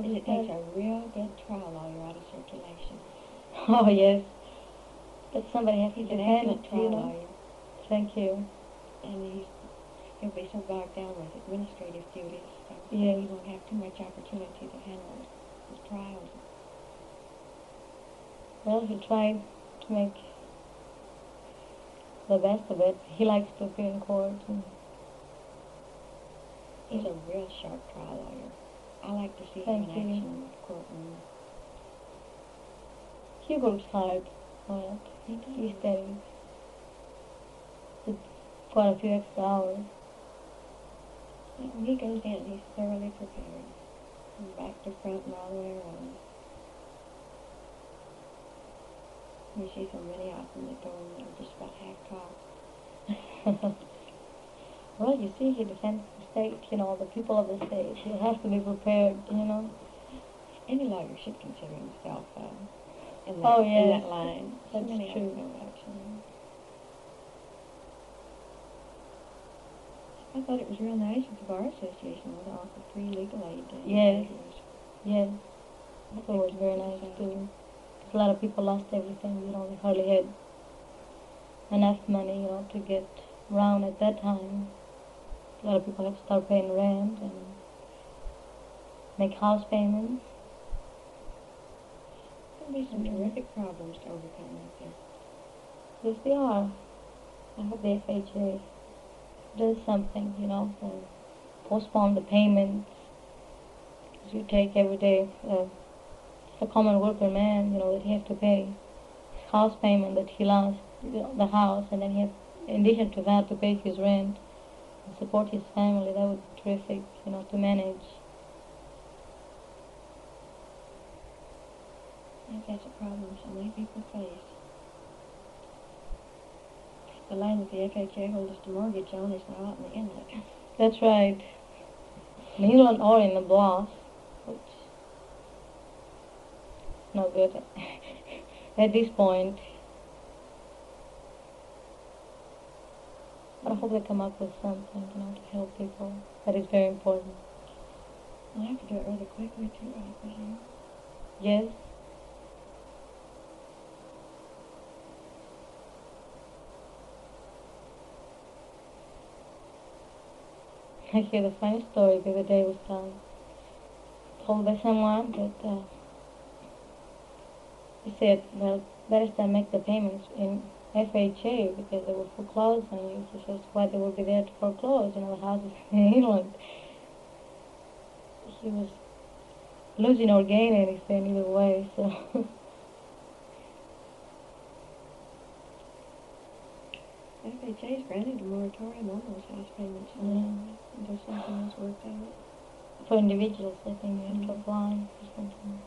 Is it takes a real good trial lawyer out of circulation.
Oh, yes. But somebody has
He's
to
an
defend
excellent
it,
trial
you know.
lawyer.
Thank you.
And he'll be so bogged down with administrative duties that
Yes.
he won't have too much opportunity to handle his trials.
Well, he tried to make the best of it. He likes to appear in court. And
He's a real sharp trial lawyer. I like to see him
Thank
in
you.
action in the courtroom.
he works hard on it.
He does.
He studies. With quite a few extra hours. When he goes in, he's thoroughly prepared, from back to front and all the way around. You see so many of them that go in there just about half-cocked.
Well, you see, he defends the state, you know, the people of the state. He has to be prepared, you know.
Any lawyer should consider himself in
Oh,
that
yes,
line. So
that's
many of
true.
them don't, actually. I thought it was real nice that the Bar Association would offer free legal aid to
Yes.
individuals.
Yes, I thought it was very nice too. 'Cause a lot of people lost everything, you know, they hardly had enough money, you know, to get around at that time. A lot of people had to start paying rent and make house payments.
There'll be some terrific problems to overcome out there.
Yes, they are. I hope the FHA does something, you know, to postpone the payments. Because you take every day, it's a common worker man, you know, that he has to pay his house payment that he lost, you know, the house, and then he has, in addition to that, to pay his rent and support his family. That would be terrific, you know, to manage.
I think that's a problem so many people face. The land that the FHA holds us to mortgage on is now out in the inlet.
That's right. In England or in the bluff, which is no good at this point. But I hope they come up with something, you know, to help people. That is very important.
We'll have to do it rather quickly too, I presume.
Yes. I hear the funny story the other day was told by someone that he said, well, better than make the payments in FHA because they will foreclose on you. He says, why they will be there to foreclose? You know, the houses in England. He was losing or gaining anything either way, so.
FHA's granted a moratorium on those house payments until something is worked out.
For individuals, I think you have to apply for something.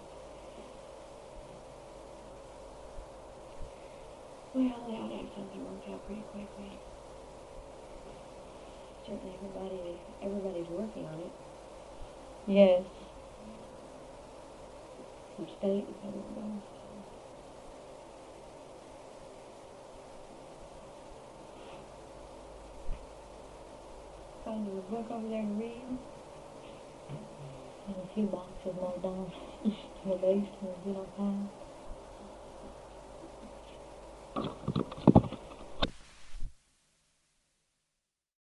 Well, they ought to have something worked out pretty quickly. Certainly everybody's working on it.
Yes.
From state and federal both. Finding a book over there to read.
And a few boxes more down in the basement, you know,